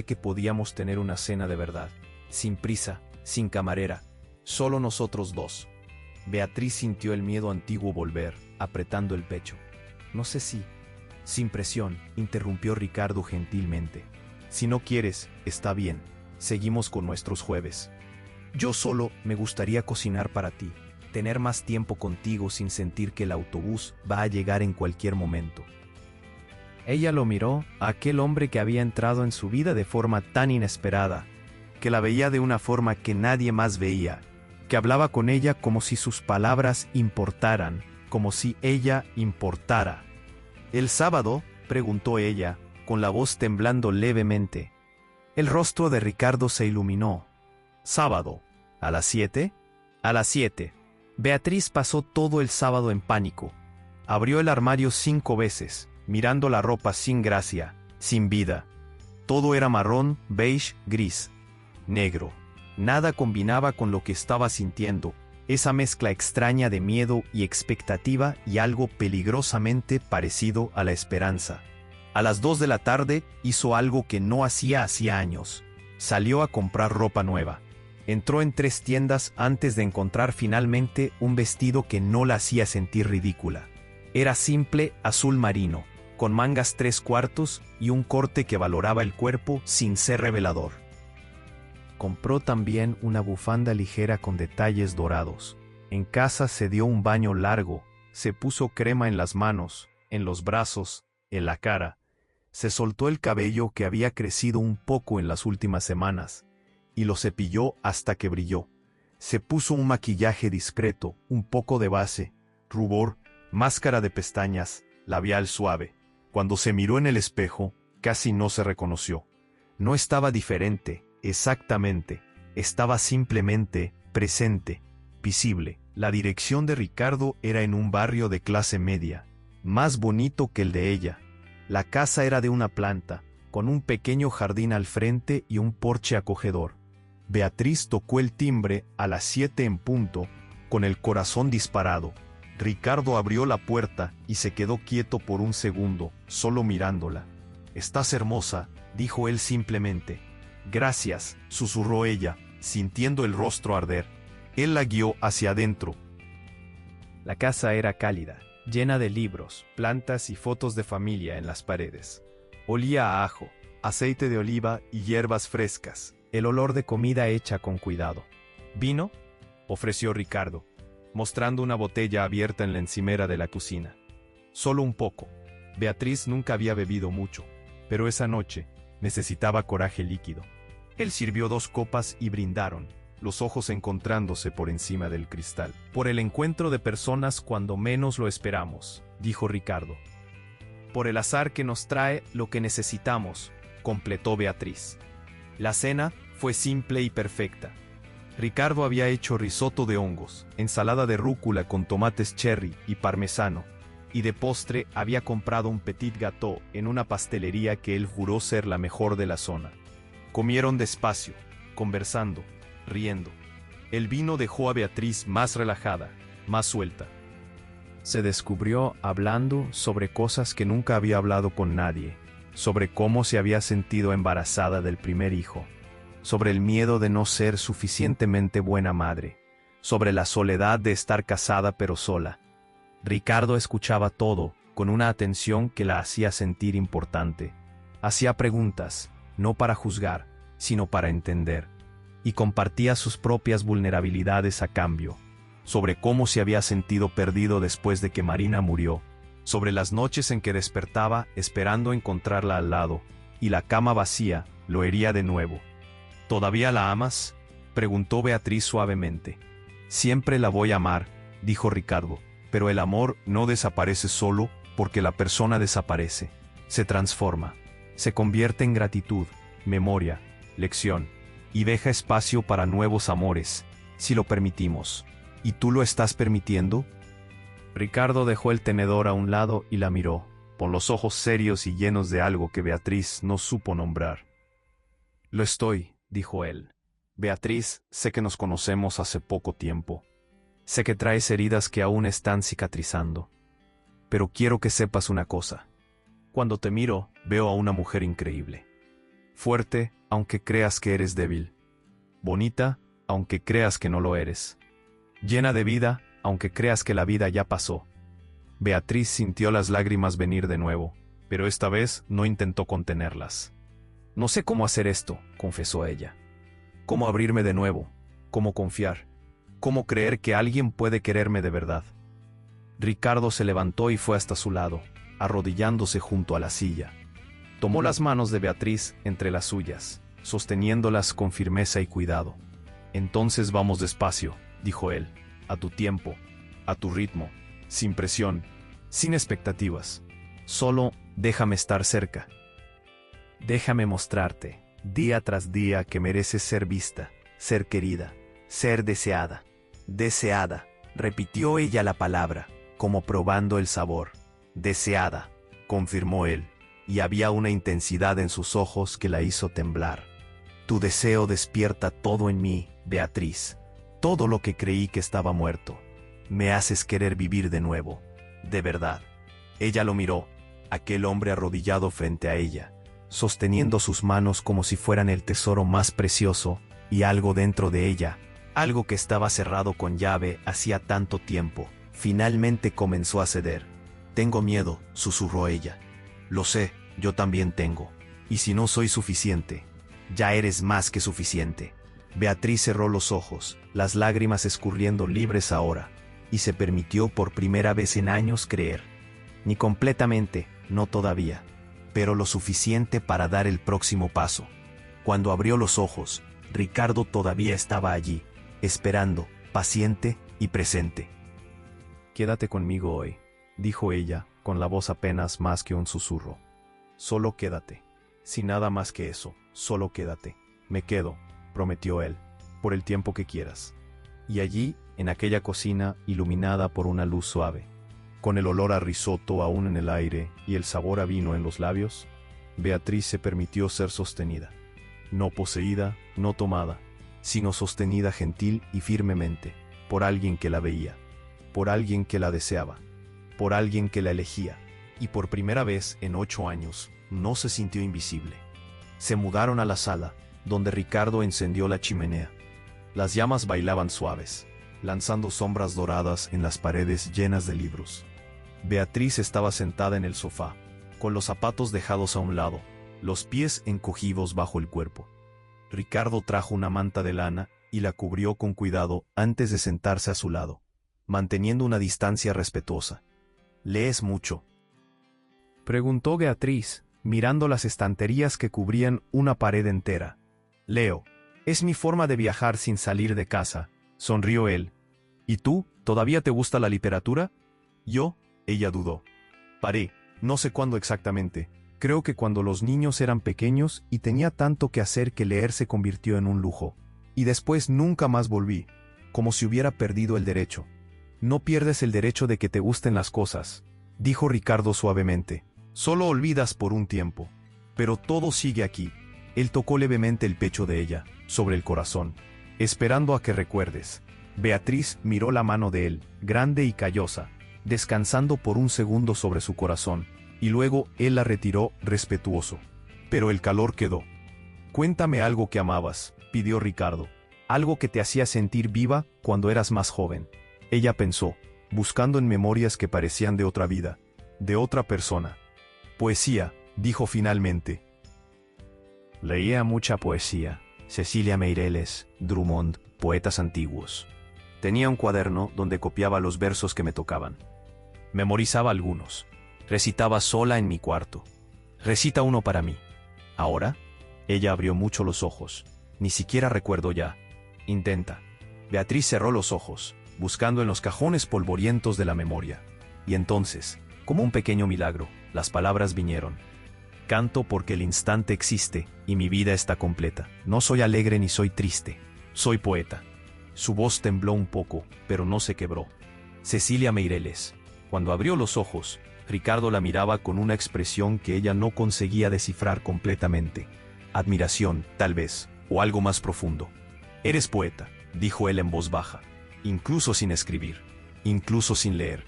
que podíamos tener una cena de verdad, sin prisa, sin camarera, solo nosotros dos. Beatriz sintió el miedo antiguo volver, apretando el pecho. No sé si... Sin presión, interrumpió Ricardo gentilmente. Si no quieres, está bien, seguimos con nuestros jueves. Yo solo me gustaría cocinar para ti, tener más tiempo contigo sin sentir que el autobús va a llegar en cualquier momento. Ella lo miró, a aquel hombre que había entrado en su vida de forma tan inesperada, que la veía de una forma que nadie más veía, que hablaba con ella como si sus palabras importaran, como si ella importara. ¿El sábado?, preguntó ella, con la voz temblando levemente. El rostro de Ricardo se iluminó. ¿Sábado? ¿A las 7? A las 7. Beatriz pasó todo el sábado en pánico. Abrió el armario 5 veces, mirando la ropa sin gracia, sin vida. Todo era marrón, beige, gris, negro. Nada combinaba con lo que estaba sintiendo, esa mezcla extraña de miedo y expectativa y algo peligrosamente parecido a la esperanza. A las 2 de la tarde hizo algo que no hacía años. Salió a comprar ropa nueva. Entró en 3 tiendas antes de encontrar finalmente un vestido que no la hacía sentir ridícula. Era simple, azul marino, con mangas 3/4 y un corte que valoraba el cuerpo sin ser revelador. Compró también una bufanda ligera con detalles dorados. En casa se dio un baño largo, se puso crema en las manos, en los brazos, en la cara. Se soltó el cabello que había crecido un poco en las últimas semanas, y lo cepilló hasta que brilló. Se puso un maquillaje discreto, un poco de base, rubor, máscara de pestañas, labial suave. Cuando se miró en el espejo, casi no se reconoció. No estaba diferente, exactamente, estaba simplemente presente, visible. La dirección de Ricardo era en un barrio de clase media, más bonito que el de ella. La casa era de una planta, con un pequeño jardín al frente y un porche acogedor. Beatriz tocó el timbre a las 7 en punto, con el corazón disparado. Ricardo abrió la puerta y se quedó quieto por un segundo, solo mirándola. «Estás hermosa», dijo él simplemente. «Gracias», susurró ella, sintiendo el rostro arder. Él la guió hacia adentro. La casa era cálida, llena de libros, plantas y fotos de familia en las paredes. Olía a ajo, aceite de oliva y hierbas frescas, el olor de comida hecha con cuidado. «¿Vino?», ofreció Ricardo, mostrando una botella abierta en la encimera de la cocina. «Solo un poco». Beatriz nunca había bebido mucho, pero esa noche necesitaba coraje líquido. Él sirvió 2 copas y brindaron, los ojos encontrándose por encima del cristal. Por el encuentro de personas cuando menos lo esperamos, dijo Ricardo. Por el azar que nos trae lo que necesitamos, completó Beatriz. La cena fue simple y perfecta. Ricardo había hecho risotto de hongos, ensalada de rúcula con tomates cherry y parmesano, y de postre había comprado un petit gâteau en una pastelería que él juró ser la mejor de la zona. Comieron despacio, conversando, riendo. El vino dejó a Beatriz más relajada, más suelta. Se descubrió hablando sobre cosas que nunca había hablado con nadie, sobre cómo se había sentido embarazada del primer hijo, sobre el miedo de no ser suficientemente buena madre, sobre la soledad de estar casada pero sola. Ricardo escuchaba todo, con una atención que la hacía sentir importante. Hacía preguntas, no para juzgar, sino para entender, y compartía sus propias vulnerabilidades a cambio, sobre cómo se había sentido perdido después de que Marina murió, sobre las noches en que despertaba esperando encontrarla al lado, y la cama vacía lo hería de nuevo. ¿Todavía la amas?, preguntó Beatriz suavemente. Siempre la voy a amar, dijo Ricardo, pero el amor no desaparece solo porque la persona desaparece. Se transforma, se convierte en gratitud, memoria, lección, y deja espacio para nuevos amores, si lo permitimos. ¿Y tú lo estás permitiendo? Ricardo dejó el tenedor a un lado y la miró, con los ojos serios y llenos de algo que Beatriz no supo nombrar. Lo estoy, dijo él. Beatriz, sé que nos conocemos hace poco tiempo. Sé que traes heridas que aún están cicatrizando. Pero quiero que sepas una cosa. Cuando te miro, veo a una mujer increíble. Fuerte, aunque creas que eres débil. Bonita, aunque creas que no lo eres. Llena de vida, aunque creas que la vida ya pasó. Beatriz sintió las lágrimas venir de nuevo, pero esta vez no intentó contenerlas. No sé cómo hacer esto, confesó ella. Cómo abrirme de nuevo, cómo confiar, cómo creer que alguien puede quererme de verdad. Ricardo se levantó y fue hasta su lado, arrodillándose junto a la silla. Tomó las manos de Beatriz entre las suyas, sosteniéndolas con firmeza y cuidado. Entonces vamos despacio, dijo él, a tu tiempo, a tu ritmo, sin presión, sin expectativas. Solo déjame estar cerca. Déjame mostrarte, día tras día, que mereces ser vista, ser querida, ser deseada. Deseada, repitió ella la palabra, como probando el sabor. Deseada, confirmó él, y había una intensidad en sus ojos que la hizo temblar. Tu deseo despierta todo en mí, Beatriz. Todo lo que creí que estaba muerto. Me haces querer vivir de nuevo. De verdad. Ella lo miró, aquel hombre arrodillado frente a ella, sosteniendo sus manos como si fueran el tesoro más precioso, y algo dentro de ella, algo que estaba cerrado con llave hacía tanto tiempo, finalmente comenzó a ceder. Tengo miedo, susurró ella. Lo sé, yo también tengo. Y si no soy suficiente, ya eres más que suficiente. Beatriz cerró los ojos, las lágrimas escurriendo libres ahora, y se permitió por primera vez en años creer. Ni completamente, no todavía, pero lo suficiente para dar el próximo paso. Cuando abrió los ojos, Ricardo todavía estaba allí, esperando, paciente y presente. Quédate conmigo hoy, dijo ella, con la voz apenas más que un susurro. Solo quédate. Sin nada más que eso, solo quédate. Me quedo, prometió él, por el tiempo que quieras. Y allí, en aquella cocina iluminada por una luz suave, con el olor a risotto aún en el aire y el sabor a vino en los labios, Beatriz se permitió ser sostenida. No poseída, no tomada, sino sostenida gentil y firmemente, por alguien que la veía, por alguien que la deseaba, por alguien que la elegía, y por primera vez en 8 años, no se sintió invisible. Se mudaron a la sala, donde Ricardo encendió la chimenea. Las llamas bailaban suaves, lanzando sombras doradas en las paredes llenas de libros. Beatriz estaba sentada en el sofá, con los zapatos dejados a un lado, los pies encogidos bajo el cuerpo. Ricardo trajo una manta de lana y la cubrió con cuidado antes de sentarse a su lado, manteniendo una distancia respetuosa. ¿Lees mucho? Preguntó Beatriz, mirando las estanterías que cubrían una pared entera. Leo. Es mi forma de viajar sin salir de casa, sonrió él. ¿Y tú, todavía te gusta la literatura? Yo, ella dudó. Paré, no sé cuándo exactamente. Creo que cuando los niños eran pequeños y tenía tanto que hacer que leer se convirtió en un lujo. Y después nunca más volví, como si hubiera perdido el derecho. No pierdes el derecho de que te gusten las cosas, dijo Ricardo suavemente. Solo olvidas por un tiempo. Pero todo sigue aquí. Él tocó levemente el pecho de ella, sobre el corazón, esperando a que recuerdes. Beatriz miró la mano de él, grande y callosa, descansando por un segundo sobre su corazón, y luego él la retiró respetuoso. Pero el calor quedó. Cuéntame algo que amabas, pidió Ricardo. Algo que te hacía sentir viva cuando eras más joven. Ella pensó, buscando en memorias que parecían de otra vida, de otra persona. Poesía, dijo finalmente. Leía mucha poesía. Cecilia Meireles, Drummond, poetas antiguos. Tenía un cuaderno donde copiaba los versos que me tocaban. Memorizaba algunos. Recitaba sola en mi cuarto. Recita uno para mí. ¿Ahora? Ella abrió mucho los ojos. Ni siquiera recuerdo ya. Intenta. Beatriz cerró los ojos, buscando en los cajones polvorientos de la memoria. Y entonces, como un pequeño milagro, las palabras vinieron. Canto porque el instante existe, y mi vida está completa. No soy alegre ni soy triste. Soy poeta. Su voz tembló un poco, pero no se quebró. Cecilia Meireles. Cuando abrió los ojos, Ricardo la miraba con una expresión que ella no conseguía descifrar completamente. Admiración, tal vez, o algo más profundo. Eres poeta, dijo él en voz baja. Incluso sin escribir. Incluso sin leer.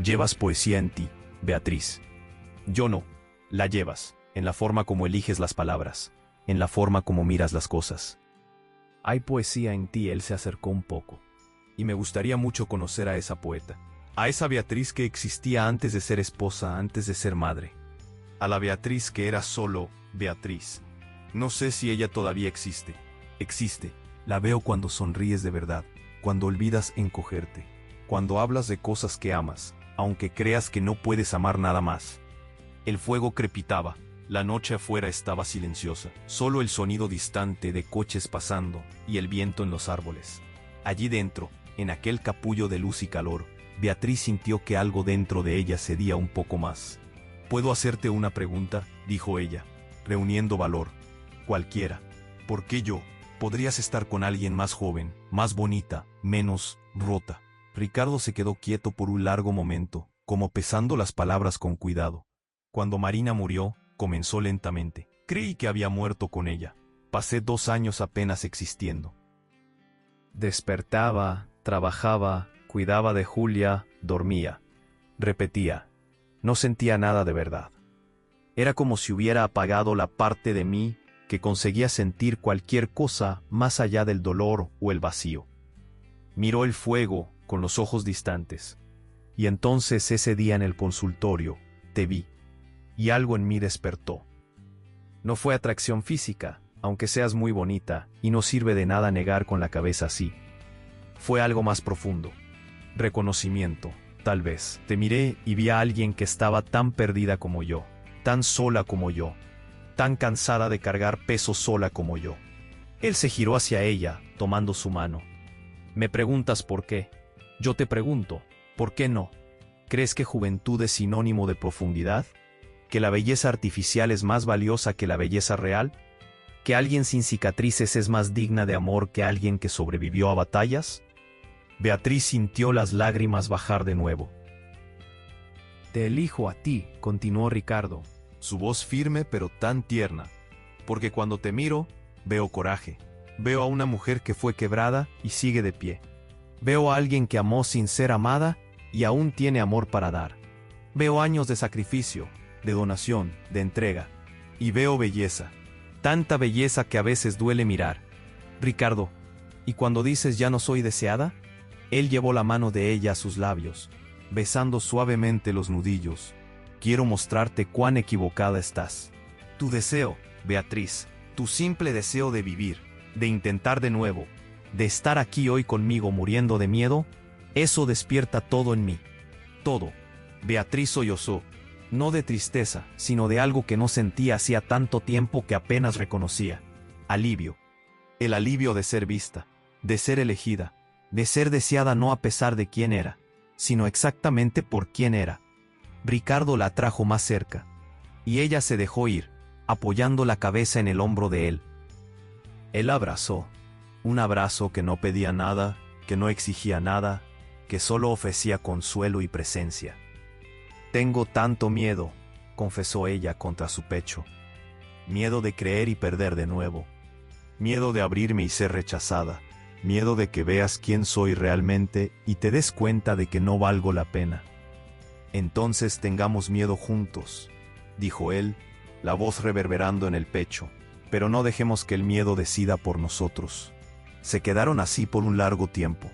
Llevas poesía en ti, Beatriz. Yo no. La llevas, en la forma como eliges las palabras, en la forma como miras las cosas. Hay poesía en ti, él se acercó un poco. Y me gustaría mucho conocer a esa poeta. A esa Beatriz que existía antes de ser esposa, antes de ser madre. A la Beatriz que era solo Beatriz. No sé si ella todavía existe. Existe. La veo cuando sonríes de verdad, cuando olvidas encogerte, cuando hablas de cosas que amas, aunque creas que no puedes amar nada más. El fuego crepitaba, la noche afuera estaba silenciosa, solo el sonido distante de coches pasando y el viento en los árboles. Allí dentro, en aquel capullo de luz y calor, Beatriz sintió que algo dentro de ella cedía un poco más. «¿Puedo hacerte una pregunta?», dijo ella, reuniendo valor. «Cualquiera. ¿Por qué yo? Podrías estar con alguien más joven, más bonita, menos rota». Ricardo se quedó quieto por un largo momento, como pesando las palabras con cuidado. Cuando Marina murió, comenzó lentamente. Creí que había muerto con ella. Pasé 2 años apenas existiendo. Despertaba, trabajaba, cuidaba de Julia, dormía. Repetía. No sentía nada de verdad. Era como si hubiera apagado la parte de mí que conseguía sentir cualquier cosa más allá del dolor o el vacío. Miró el fuego con los ojos distantes. Y entonces ese día en el consultorio, te vi. Y algo en mí despertó. No fue atracción física, aunque seas muy bonita, y no sirve de nada negar con la cabeza así. Fue algo más profundo. Reconocimiento, tal vez. Te miré y vi a alguien que estaba tan perdida como yo, tan sola como yo, tan cansada de cargar peso sola como yo. Él se giró hacia ella, tomando su mano. Me preguntas por qué. Yo te pregunto, ¿por qué no? ¿Crees que juventud es sinónimo de profundidad? ¿Que la belleza artificial es más valiosa que la belleza real? ¿Que alguien sin cicatrices es más digna de amor que alguien que sobrevivió a batallas? Beatriz sintió las lágrimas bajar de nuevo. Te elijo a ti, continuó Ricardo, su voz firme pero tan tierna, porque cuando te miro, veo coraje, veo a una mujer que fue quebrada y sigue de pie. Veo a alguien que amó sin ser amada y aún tiene amor para dar. Veo años de sacrificio, de donación, de entrega. Y veo belleza. Tanta belleza que a veces duele mirar. Ricardo, ¿y cuando dices ya no soy deseada? Él llevó la mano de ella a sus labios, besando suavemente los nudillos. Quiero mostrarte cuán equivocada estás. Tu deseo, Beatriz, tu simple deseo de vivir, de intentar de nuevo, de estar aquí hoy conmigo muriendo de miedo, eso despierta todo en mí. Todo. Beatriz sollozó. No de tristeza, sino de algo que no sentía hacía tanto tiempo que apenas reconocía. Alivio. El alivio de ser vista, de ser elegida, de ser deseada no a pesar de quién era, sino exactamente por quién era. Ricardo la trajo más cerca, y ella se dejó ir, apoyando la cabeza en el hombro de él. Él abrazó, un abrazo que no pedía nada, que no exigía nada, que solo ofrecía consuelo y presencia. Tengo tanto miedo, confesó ella contra su pecho. Miedo de creer y perder de nuevo. Miedo de abrirme y ser rechazada. Miedo de que veas quién soy realmente y te des cuenta de que no valgo la pena. Entonces tengamos miedo juntos, dijo él, la voz reverberando en el pecho, pero no dejemos que el miedo decida por nosotros. Se quedaron así por un largo tiempo,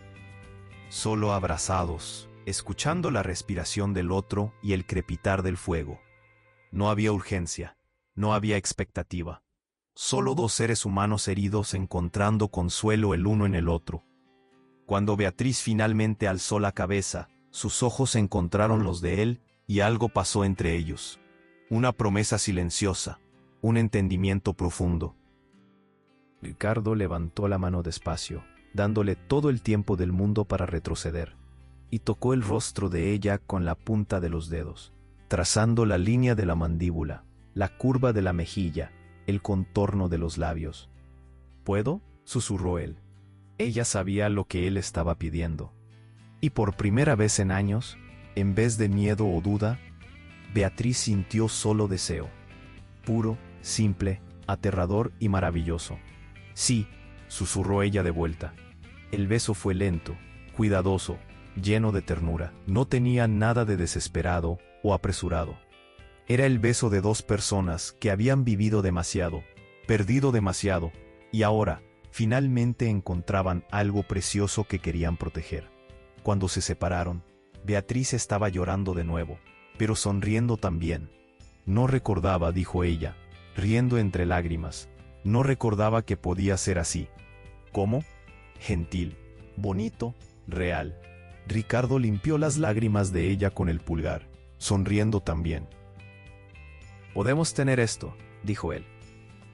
solo abrazados, escuchando la respiración del otro y el crepitar del fuego. No había urgencia, no había expectativa. Solo dos seres humanos heridos encontrando consuelo el uno en el otro. Cuando Beatriz finalmente alzó la cabeza, sus ojos encontraron los de él y algo pasó entre ellos. Una promesa silenciosa, un entendimiento profundo. Ricardo levantó la mano despacio, dándole todo el tiempo del mundo para retroceder, y tocó el rostro de ella con la punta de los dedos, trazando la línea de la mandíbula, la curva de la mejilla, el contorno de los labios. ¿Puedo?, susurró él. Ella sabía lo que él estaba pidiendo. Y por primera vez en años, en vez de miedo o duda, Beatriz sintió solo deseo. Puro, simple, aterrador y maravilloso. Sí, susurró ella de vuelta. El beso fue lento, cuidadoso, lleno de ternura. No tenía nada de desesperado o apresurado. Era el beso de dos personas que habían vivido demasiado, perdido demasiado, y ahora, finalmente encontraban algo precioso que querían proteger. Cuando se separaron, Beatriz estaba llorando de nuevo, pero sonriendo también. No recordaba, dijo ella, riendo entre lágrimas, no recordaba que podía ser así. ¿Cómo? Gentil, bonito, real. Ricardo limpió las lágrimas de ella con el pulgar, sonriendo también. Podemos tener esto, dijo él.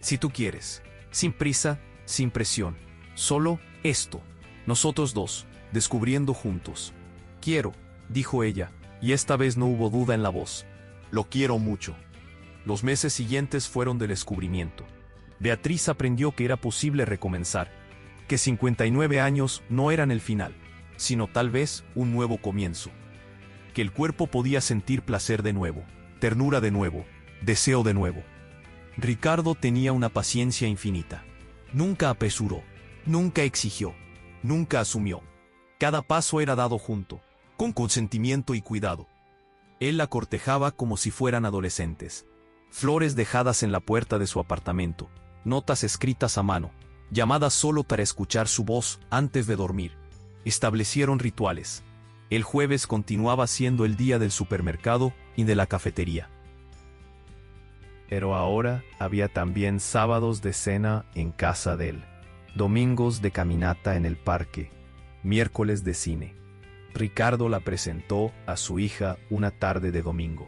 Si tú quieres, sin prisa, sin presión, solo esto, nosotros dos, descubriendo juntos. Quiero, dijo ella, y esta vez no hubo duda en la voz. Lo quiero mucho. Los meses siguientes fueron de descubrimiento. Beatriz aprendió que era posible recomenzar, que 59 años no eran el final, sino tal vez un nuevo comienzo. Que el cuerpo podía sentir placer de nuevo, ternura de nuevo, deseo de nuevo. Ricardo tenía una paciencia infinita. Nunca apresuró, nunca exigió, nunca asumió. Cada paso era dado junto, con consentimiento y cuidado. Él la cortejaba como si fueran adolescentes. Flores dejadas en la puerta de su apartamento, notas escritas a mano, llamadas solo para escuchar su voz antes de dormir. Establecieron rituales. El jueves continuaba siendo el día del supermercado y de la cafetería. Pero ahora había también sábados de cena en casa de él, domingos de caminata en el parque, miércoles de cine. Ricardo la presentó a su hija una tarde de domingo.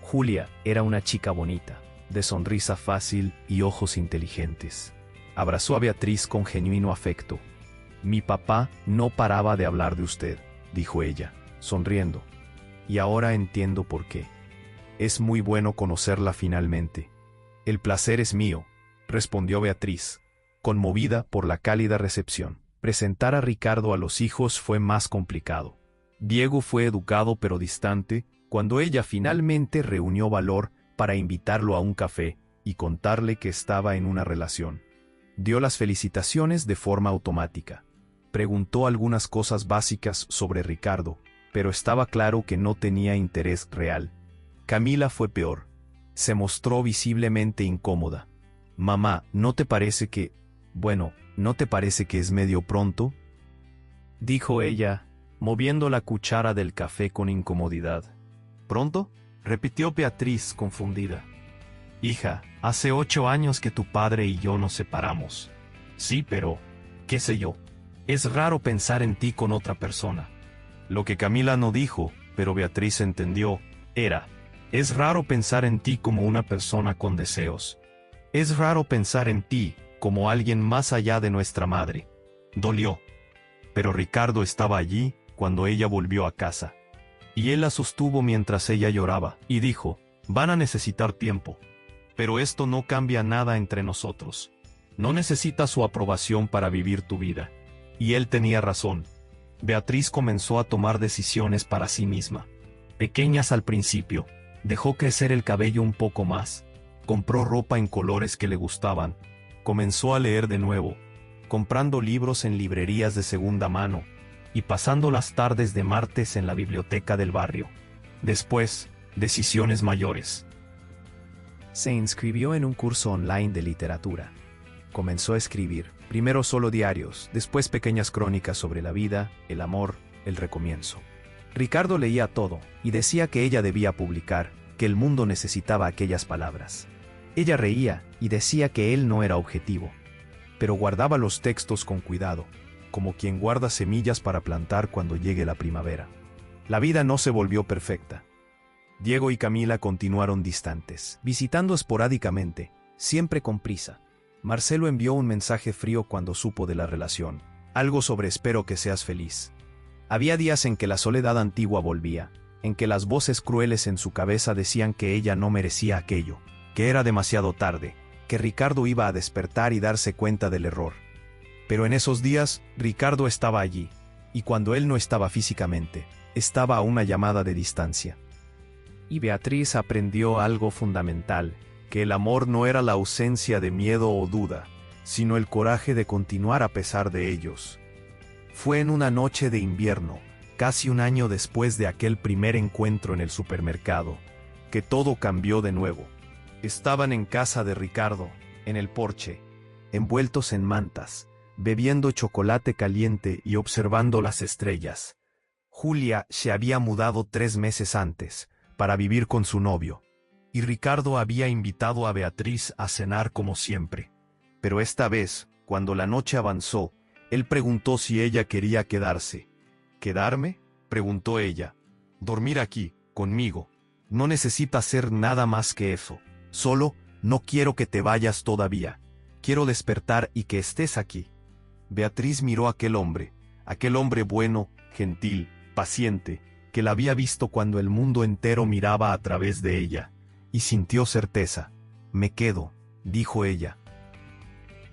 Julia era una chica bonita, de sonrisa fácil y ojos inteligentes. Abrazó a Beatriz con genuino afecto. Mi papá no paraba de hablar de usted, dijo ella, sonriendo. Y ahora entiendo por qué. Es muy bueno conocerla finalmente. El placer es mío, respondió Beatriz, conmovida por la cálida recepción. Presentar a Ricardo a los hijos fue más complicado. Diego fue educado pero distante, cuando ella finalmente reunió valor para invitarlo a un café y contarle que estaba en una relación. Dio las felicitaciones de forma automática. Preguntó algunas cosas básicas sobre Ricardo, pero estaba claro que no tenía interés real. Camila fue peor. Se mostró visiblemente incómoda. Mamá, ¿no te parece que... ¿no te parece que es medio pronto?, dijo ella, moviendo la cuchara del café con incomodidad. ¿Pronto?, repitió Beatriz confundida. Hija, hace 8 años que tu padre y yo nos separamos. Sí, pero... qué sé yo. Es raro pensar en ti con otra persona. Lo que Camila no dijo, pero Beatriz entendió, era... Es raro pensar en ti como una persona con deseos. Es raro pensar en ti como alguien más allá de nuestra madre. Dolió. Pero Ricardo estaba allí cuando ella volvió a casa. Y él la sostuvo mientras ella lloraba, y dijo, van a necesitar tiempo. Pero esto no cambia nada entre nosotros. No necesitas su aprobación para vivir tu vida. Y él tenía razón. Beatriz comenzó a tomar decisiones para sí misma. Pequeñas al principio. Dejó crecer el cabello un poco más. Compró ropa en colores que le gustaban. Comenzó a leer de nuevo, comprando libros en librerías de segunda mano, y pasando las tardes de martes en la biblioteca del barrio. Después, decisiones mayores. Se inscribió en un curso online de literatura. Comenzó a escribir, primero solo diarios, después pequeñas crónicas sobre la vida, el amor, el recomienzo. Ricardo leía todo, y decía que ella debía publicar, que el mundo necesitaba aquellas palabras. Ella reía, y decía que él no era objetivo. Pero guardaba los textos con cuidado, como quien guarda semillas para plantar cuando llegue la primavera. La vida no se volvió perfecta. Diego y Camila continuaron distantes, visitando esporádicamente, siempre con prisa. Marcelo envió un mensaje frío cuando supo de la relación, algo sobre espero que seas feliz. Había días en que la soledad antigua volvía, en que las voces crueles en su cabeza decían que ella no merecía aquello, que era demasiado tarde, que Ricardo iba a despertar y darse cuenta del error. Pero en esos días, Ricardo estaba allí, y cuando él no estaba físicamente, estaba a una llamada de distancia. Y Beatriz aprendió algo fundamental, que el amor no era la ausencia de miedo o duda, sino el coraje de continuar a pesar de ellos. Fue en una noche de invierno, casi un año después de aquel primer encuentro en el supermercado, que todo cambió de nuevo. Estaban en casa de Ricardo, en el porche, envueltos en mantas, bebiendo chocolate caliente y observando las estrellas. Julia se había mudado 3 meses antes, para vivir con su novio, y Ricardo había invitado a Beatriz a cenar como siempre. Pero esta vez, cuando la noche avanzó, él preguntó si ella quería quedarse. ¿Quedarme?, preguntó ella. Dormir aquí, conmigo. No necesita hacer nada más que eso. Solo, no quiero que te vayas todavía. Quiero despertar y que estés aquí. Beatriz miró a aquel hombre bueno, gentil, paciente, que la había visto cuando el mundo entero miraba a través de ella, y sintió certeza. Me quedo, dijo ella.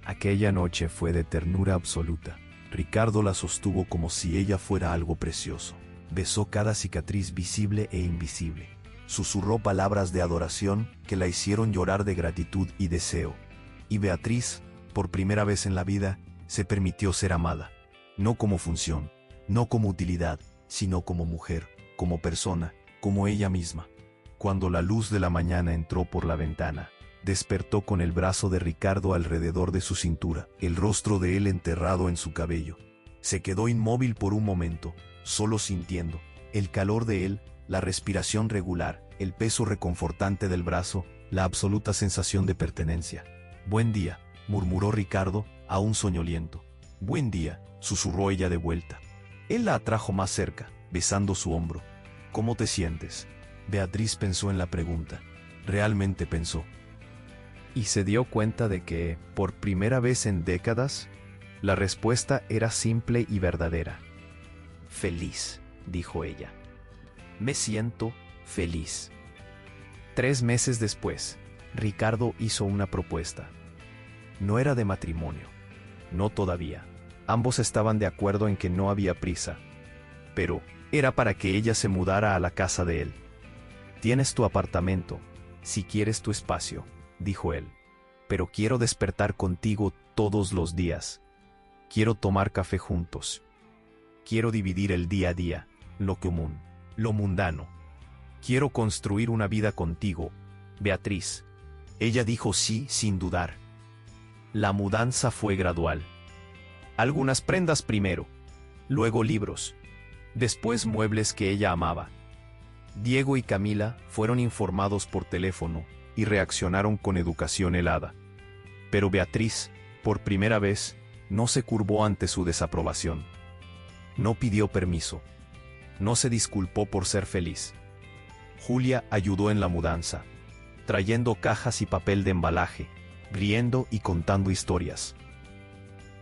Aquella noche fue de ternura absoluta. Ricardo la sostuvo como si ella fuera algo precioso. Besó cada cicatriz visible e invisible. Susurró palabras de adoración que la hicieron llorar de gratitud y deseo. Y Beatriz, por primera vez en la vida, se permitió ser amada. No como función, no como utilidad, sino como mujer, como persona, como ella misma. Cuando la luz de la mañana entró por la ventana, despertó con el brazo de Ricardo alrededor de su cintura, el rostro de él enterrado en su cabello. Se quedó inmóvil por un momento, solo sintiendo el calor de él, la respiración regular, el peso reconfortante del brazo, la absoluta sensación de pertenencia. Buen día, murmuró Ricardo, aún soñoliento. Buen día, susurró ella de vuelta. Él la atrajo más cerca, besando su hombro. ¿Cómo te sientes? Beatriz pensó en la pregunta. Realmente pensó. Y se dio cuenta de que, por primera vez en décadas, la respuesta era simple y verdadera. Feliz, dijo ella. Me siento feliz. 3 meses después, Ricardo hizo una propuesta. No era de matrimonio. No todavía. Ambos estaban de acuerdo en que no había prisa. Pero era para que ella se mudara a la casa de él. Tienes tu apartamento, si quieres tu espacio, dijo él. Pero quiero despertar contigo todos los días. Quiero tomar café juntos. Quiero dividir el día a día, lo común, lo mundano. Quiero construir una vida contigo, Beatriz. Ella dijo sí sin dudar. La mudanza fue gradual. Algunas prendas primero, luego libros, después muebles que ella amaba. Diego y Camila fueron informados por teléfono y reaccionaron con educación helada. Pero Beatriz, por primera vez, no se curvó ante su desaprobación. No pidió permiso. No se disculpó por ser feliz. Julia ayudó en la mudanza, trayendo cajas y papel de embalaje, riendo y contando historias.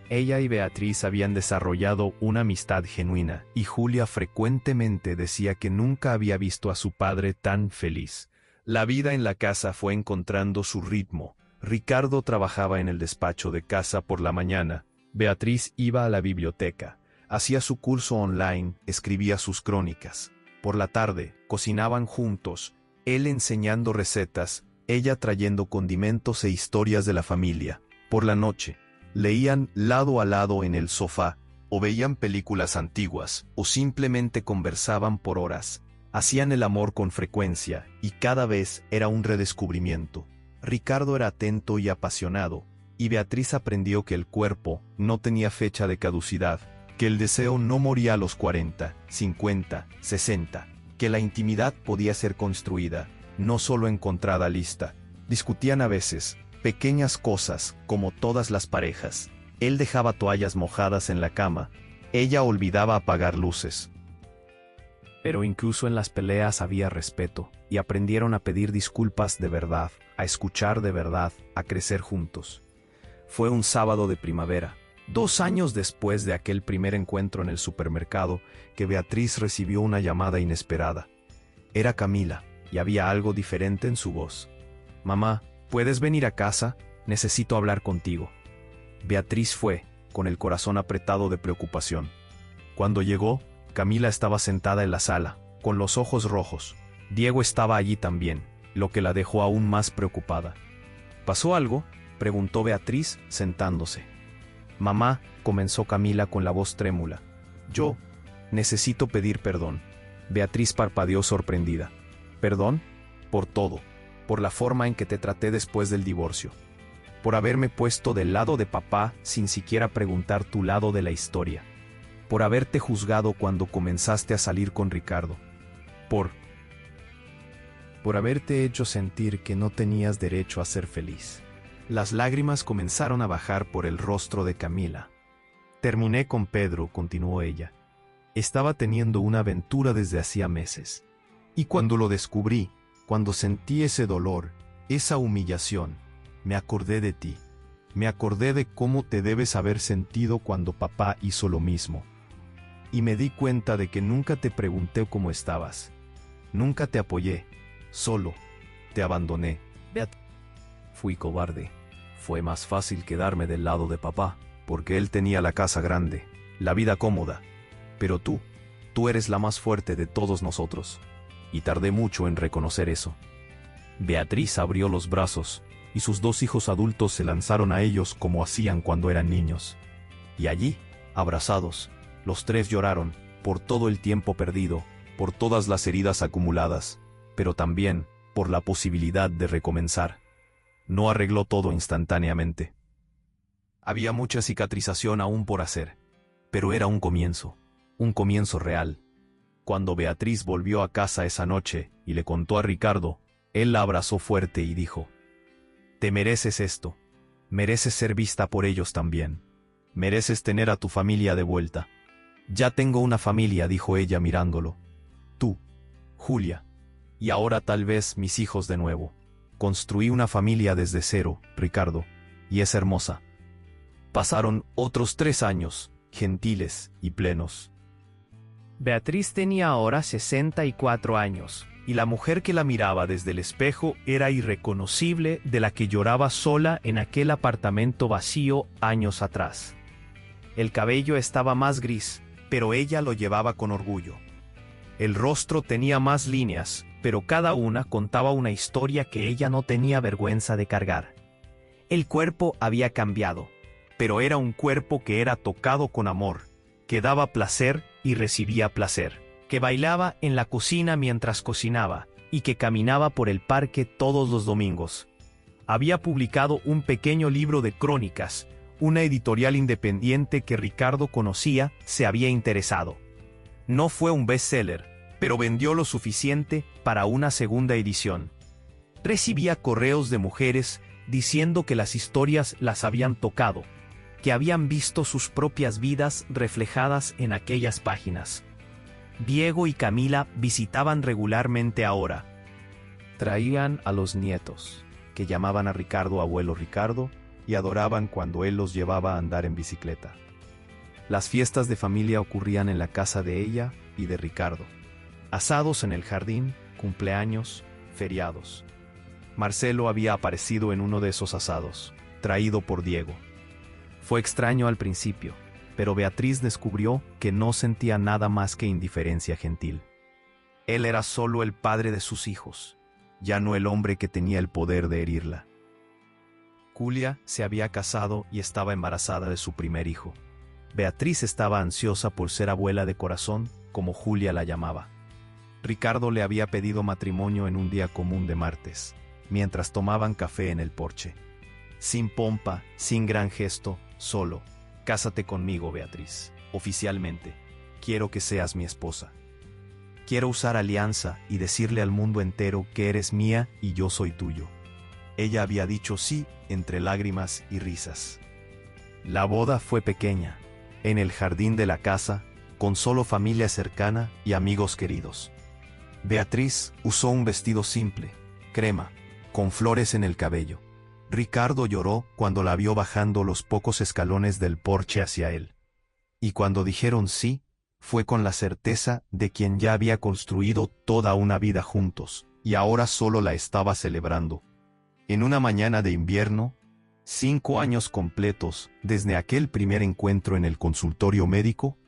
Ella y Beatriz habían desarrollado una amistad genuina, y Julia frecuentemente decía que nunca había visto a su padre tan feliz. La vida en la casa fue encontrando su ritmo. Ricardo trabajaba en el despacho de casa por la mañana, Beatriz iba a la biblioteca, hacía su curso online, escribía sus crónicas. Por la tarde, cocinaban juntos, él enseñando recetas, ella trayendo condimentos e historias de la familia. Por la noche, leían lado a lado en el sofá, o veían películas antiguas, o simplemente conversaban por horas. Hacían el amor con frecuencia, y cada vez era un redescubrimiento. Ricardo era atento y apasionado, y Beatriz aprendió que el cuerpo no tenía fecha de caducidad, que el deseo no moría a los 40, 50, 60, que la intimidad podía ser construida, no solo encontrada lista. Discutían a veces, pequeñas cosas, como todas las parejas. Él dejaba toallas mojadas en la cama, ella olvidaba apagar luces. Pero incluso en las peleas había respeto, y aprendieron a pedir disculpas de verdad, a escuchar de verdad, a crecer juntos. Fue un sábado de primavera, 2 años después de aquel primer encuentro en el supermercado, que Beatriz recibió una llamada inesperada. Era Camila, y había algo diferente en su voz. «Mamá, ¿puedes venir a casa? Necesito hablar contigo». Beatriz fue, con el corazón apretado de preocupación. Cuando llegó, Camila estaba sentada en la sala, con los ojos rojos. Diego estaba allí también, lo que la dejó aún más preocupada. ¿Pasó algo?, preguntó Beatriz, sentándose. «Mamá», comenzó Camila con la voz trémula. «Yo necesito pedir perdón». Beatriz parpadeó sorprendida. «¿Perdón? Por todo. Por la forma en que te traté después del divorcio. Por haberme puesto del lado de papá sin siquiera preguntar tu lado de la historia. Por haberte juzgado cuando comenzaste a salir con Ricardo. Por haberte hecho sentir que no tenías derecho a ser feliz». Las lágrimas comenzaron a bajar por el rostro de Camila. «Terminé con Pedro», continuó ella. «Estaba teniendo una aventura desde hacía meses. Y cuando lo descubrí, cuando sentí ese dolor, esa humillación, me acordé de ti. Me acordé de cómo te debes haber sentido cuando papá hizo lo mismo. Y me di cuenta de que nunca te pregunté cómo estabas. Nunca te apoyé. Solo te abandoné. Fui cobarde. Fue más fácil quedarme del lado de papá, porque él tenía la casa grande, la vida cómoda. Pero tú eres la más fuerte de todos nosotros. Y tardé mucho en reconocer eso». Beatriz abrió los brazos, y sus 2 hijos adultos se lanzaron a ellos como hacían cuando eran niños. Y allí, abrazados, los 3 lloraron, por todo el tiempo perdido, por todas las heridas acumuladas, pero también por la posibilidad de recomenzar. No arregló todo instantáneamente. Había mucha cicatrización aún por hacer, pero era un comienzo real. Cuando Beatriz volvió a casa esa noche y le contó a Ricardo, él la abrazó fuerte y dijo: «Te mereces esto, mereces ser vista por ellos también, mereces tener a tu familia de vuelta». «Ya tengo una familia», dijo ella mirándolo. «Tú, Julia, y ahora tal vez mis hijos de nuevo. Construí una familia desde cero, Ricardo, y es hermosa». Pasaron otros 3 años, gentiles y plenos. Beatriz tenía ahora 64 años, y la mujer que la miraba desde el espejo era irreconocible de la que lloraba sola en aquel apartamento vacío años atrás. El cabello estaba más gris, pero ella lo llevaba con orgullo. El rostro tenía más líneas, pero cada una contaba una historia que ella no tenía vergüenza de cargar. El cuerpo había cambiado, pero era un cuerpo que era tocado con amor, que daba placer y recibía placer, que bailaba en la cocina mientras cocinaba, y que caminaba por el parque todos los domingos. Había publicado un pequeño libro de crónicas. Una editorial independiente que Ricardo conocía se había interesado. No fue un bestseller, pero vendió lo suficiente para una segunda edición. Recibía correos de mujeres diciendo que las historias las habían tocado, que habían visto sus propias vidas reflejadas en aquellas páginas. Diego y Camila visitaban regularmente ahora. Traían a los nietos, que llamaban a Ricardo abuelo Ricardo, y adoraban cuando él los llevaba a andar en bicicleta. Las fiestas de familia ocurrían en la casa de ella y de Ricardo. Asados en el jardín, cumpleaños, feriados. Marcelo había aparecido en uno de esos asados, traído por Diego. Fue extraño al principio, pero Beatriz descubrió que no sentía nada más que indiferencia gentil. Él era solo el padre de sus hijos, ya no el hombre que tenía el poder de herirla. Julia se había casado y estaba embarazada de su primer hijo. Beatriz estaba ansiosa por ser abuela de corazón, como Julia la llamaba. Ricardo le había pedido matrimonio en un día común de martes, mientras tomaban café en el porche. Sin pompa, sin gran gesto, solo: «Cásate conmigo, Beatriz, oficialmente. Quiero que seas mi esposa. Quiero usar alianza y decirle al mundo entero que eres mía y yo soy tuyo». Ella había dicho sí entre lágrimas y risas. La boda fue pequeña, en el jardín de la casa, con solo familia cercana y amigos queridos. Beatriz usó un vestido simple, crema, con flores en el cabello. Ricardo lloró cuando la vio bajando los pocos escalones del porche hacia él. Y cuando dijeron sí, fue con la certeza de quien ya había construido toda una vida juntos, y ahora solo la estaba celebrando. En una mañana de invierno, 5 años completos desde aquel primer encuentro en el consultorio médico,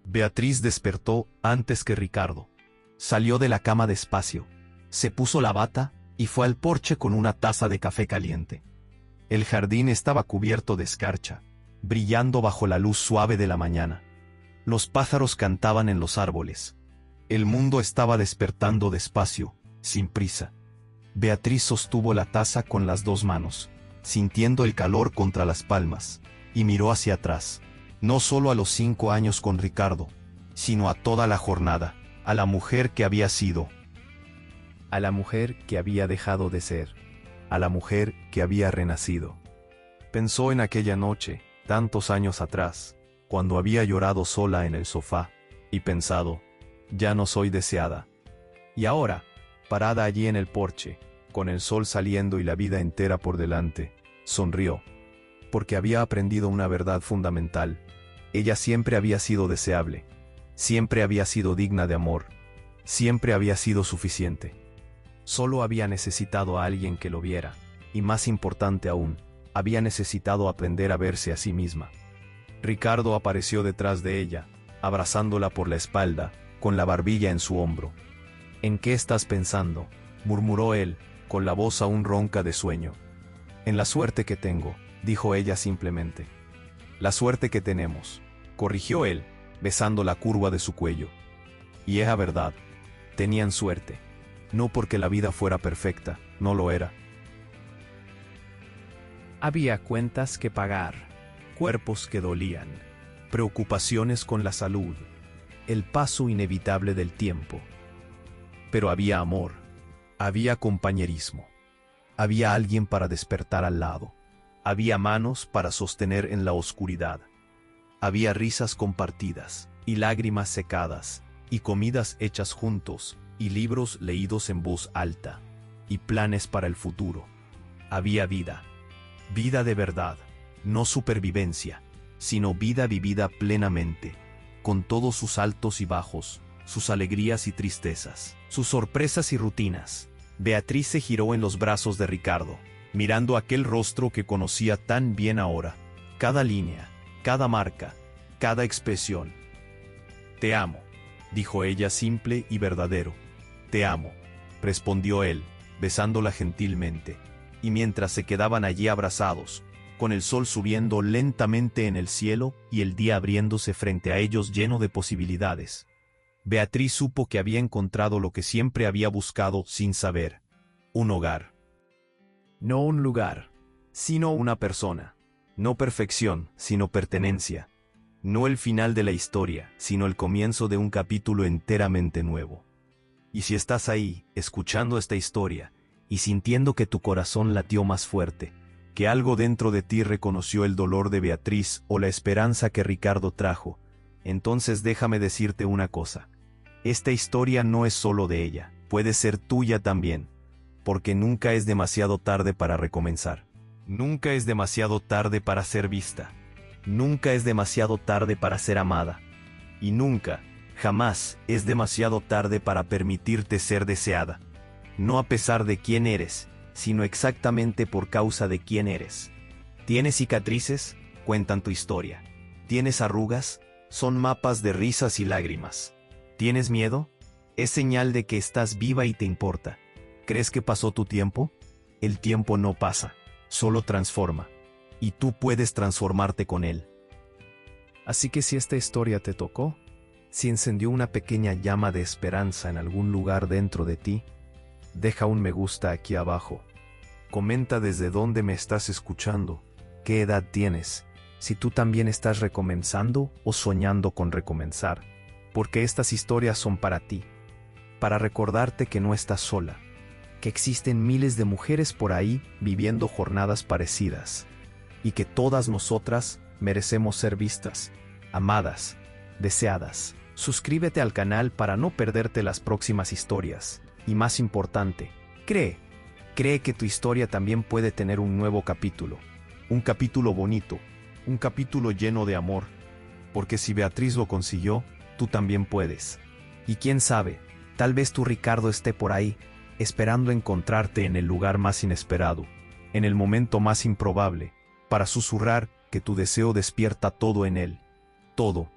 Beatriz despertó antes que Ricardo. Salió de la cama despacio, se puso la bata y fue al porche con una taza de café caliente. El jardín estaba cubierto de escarcha, brillando bajo la luz suave de la mañana. Los pájaros cantaban en los árboles. El mundo estaba despertando despacio, sin prisa. Beatriz sostuvo la taza con las 2 manos, sintiendo el calor contra las palmas, y miró hacia atrás, no solo a los 5 años con Ricardo, sino a toda la jornada, a la mujer que había sido, a la mujer que había dejado de ser, a la mujer que había renacido. Pensó en aquella noche, tantos años atrás, cuando había llorado sola en el sofá, y pensado: ya no soy deseada. Y ahora, parada allí en el porche, con el sol saliendo y la vida entera por delante, sonrió, porque había aprendido una verdad fundamental: ella siempre había sido deseable, siempre había sido digna de amor, siempre había sido suficiente. Solo había necesitado a alguien que lo viera, y más importante aún, había necesitado aprender a verse a sí misma. Ricardo apareció detrás de ella, abrazándola por la espalda, con la barbilla en su hombro. «¿En qué estás pensando?», murmuró él, con la voz aún ronca de sueño. «En la suerte que tengo», dijo ella simplemente. «La suerte que tenemos», corrigió él, besando la curva de su cuello. Y era verdad, tenían suerte. No porque la vida fuera perfecta, no lo era. Había cuentas que pagar, cuerpos que dolían, preocupaciones con la salud, el paso inevitable del tiempo. Pero había amor, había compañerismo, había alguien para despertar al lado, había manos para sostener en la oscuridad, había risas compartidas, y lágrimas secadas, y comidas hechas juntos, y libros leídos en voz alta, y planes para el futuro. Había vida, vida de verdad, no supervivencia, sino vida vivida plenamente, con todos sus altos y bajos, sus alegrías y tristezas, sus sorpresas y rutinas. Beatriz se giró en los brazos de Ricardo, mirando aquel rostro que conocía tan bien ahora, cada línea, cada marca, cada expresión. «Te amo», dijo ella simple y verdadero. «Te amo», respondió él, besándola gentilmente, y mientras se quedaban allí abrazados, con el sol subiendo lentamente en el cielo y el día abriéndose frente a ellos lleno de posibilidades, Beatriz supo que había encontrado lo que siempre había buscado sin saber: un hogar. No un lugar, sino una persona. No perfección, sino pertenencia. No el final de la historia, sino el comienzo de un capítulo enteramente nuevo. Y si estás ahí, escuchando esta historia, y sintiendo que tu corazón latió más fuerte, que algo dentro de ti reconoció el dolor de Beatriz o la esperanza que Ricardo trajo, entonces déjame decirte una cosa: Esta historia no es solo de ella, puede ser tuya también, porque nunca es demasiado tarde para recomenzar. Nunca es demasiado tarde para ser vista. Nunca es demasiado tarde para ser amada. Y nunca, jamás, es demasiado tarde para permitirte ser deseada. No a pesar de quién eres, sino exactamente por causa de quién eres. ¿Tienes cicatrices? Cuentan tu historia. ¿Tienes arrugas? Son mapas de risas y lágrimas. ¿Tienes miedo? Es señal de que estás viva y te importa. ¿Crees que pasó tu tiempo? El tiempo no pasa, solo transforma. Y tú puedes transformarte con él. Así que si esta historia te tocó, si encendió una pequeña llama de esperanza en algún lugar dentro de ti, deja un me gusta aquí abajo. Comenta desde dónde me estás escuchando, qué edad tienes, si tú también estás recomenzando o soñando con recomenzar, porque estas historias son para ti, para recordarte que no estás sola, que existen miles de mujeres por ahí viviendo jornadas parecidas, y que todas nosotras merecemos ser vistas, amadas, deseadas. Suscríbete al canal para no perderte las próximas historias, y más importante, cree que tu historia también puede tener un nuevo capítulo, un capítulo bonito, un capítulo lleno de amor, porque si Beatriz lo consiguió, tú también puedes. Y quién sabe, tal vez tu Ricardo esté por ahí, esperando encontrarte en el lugar más inesperado, en el momento más improbable, para susurrar que tu deseo despierta todo en él, todo.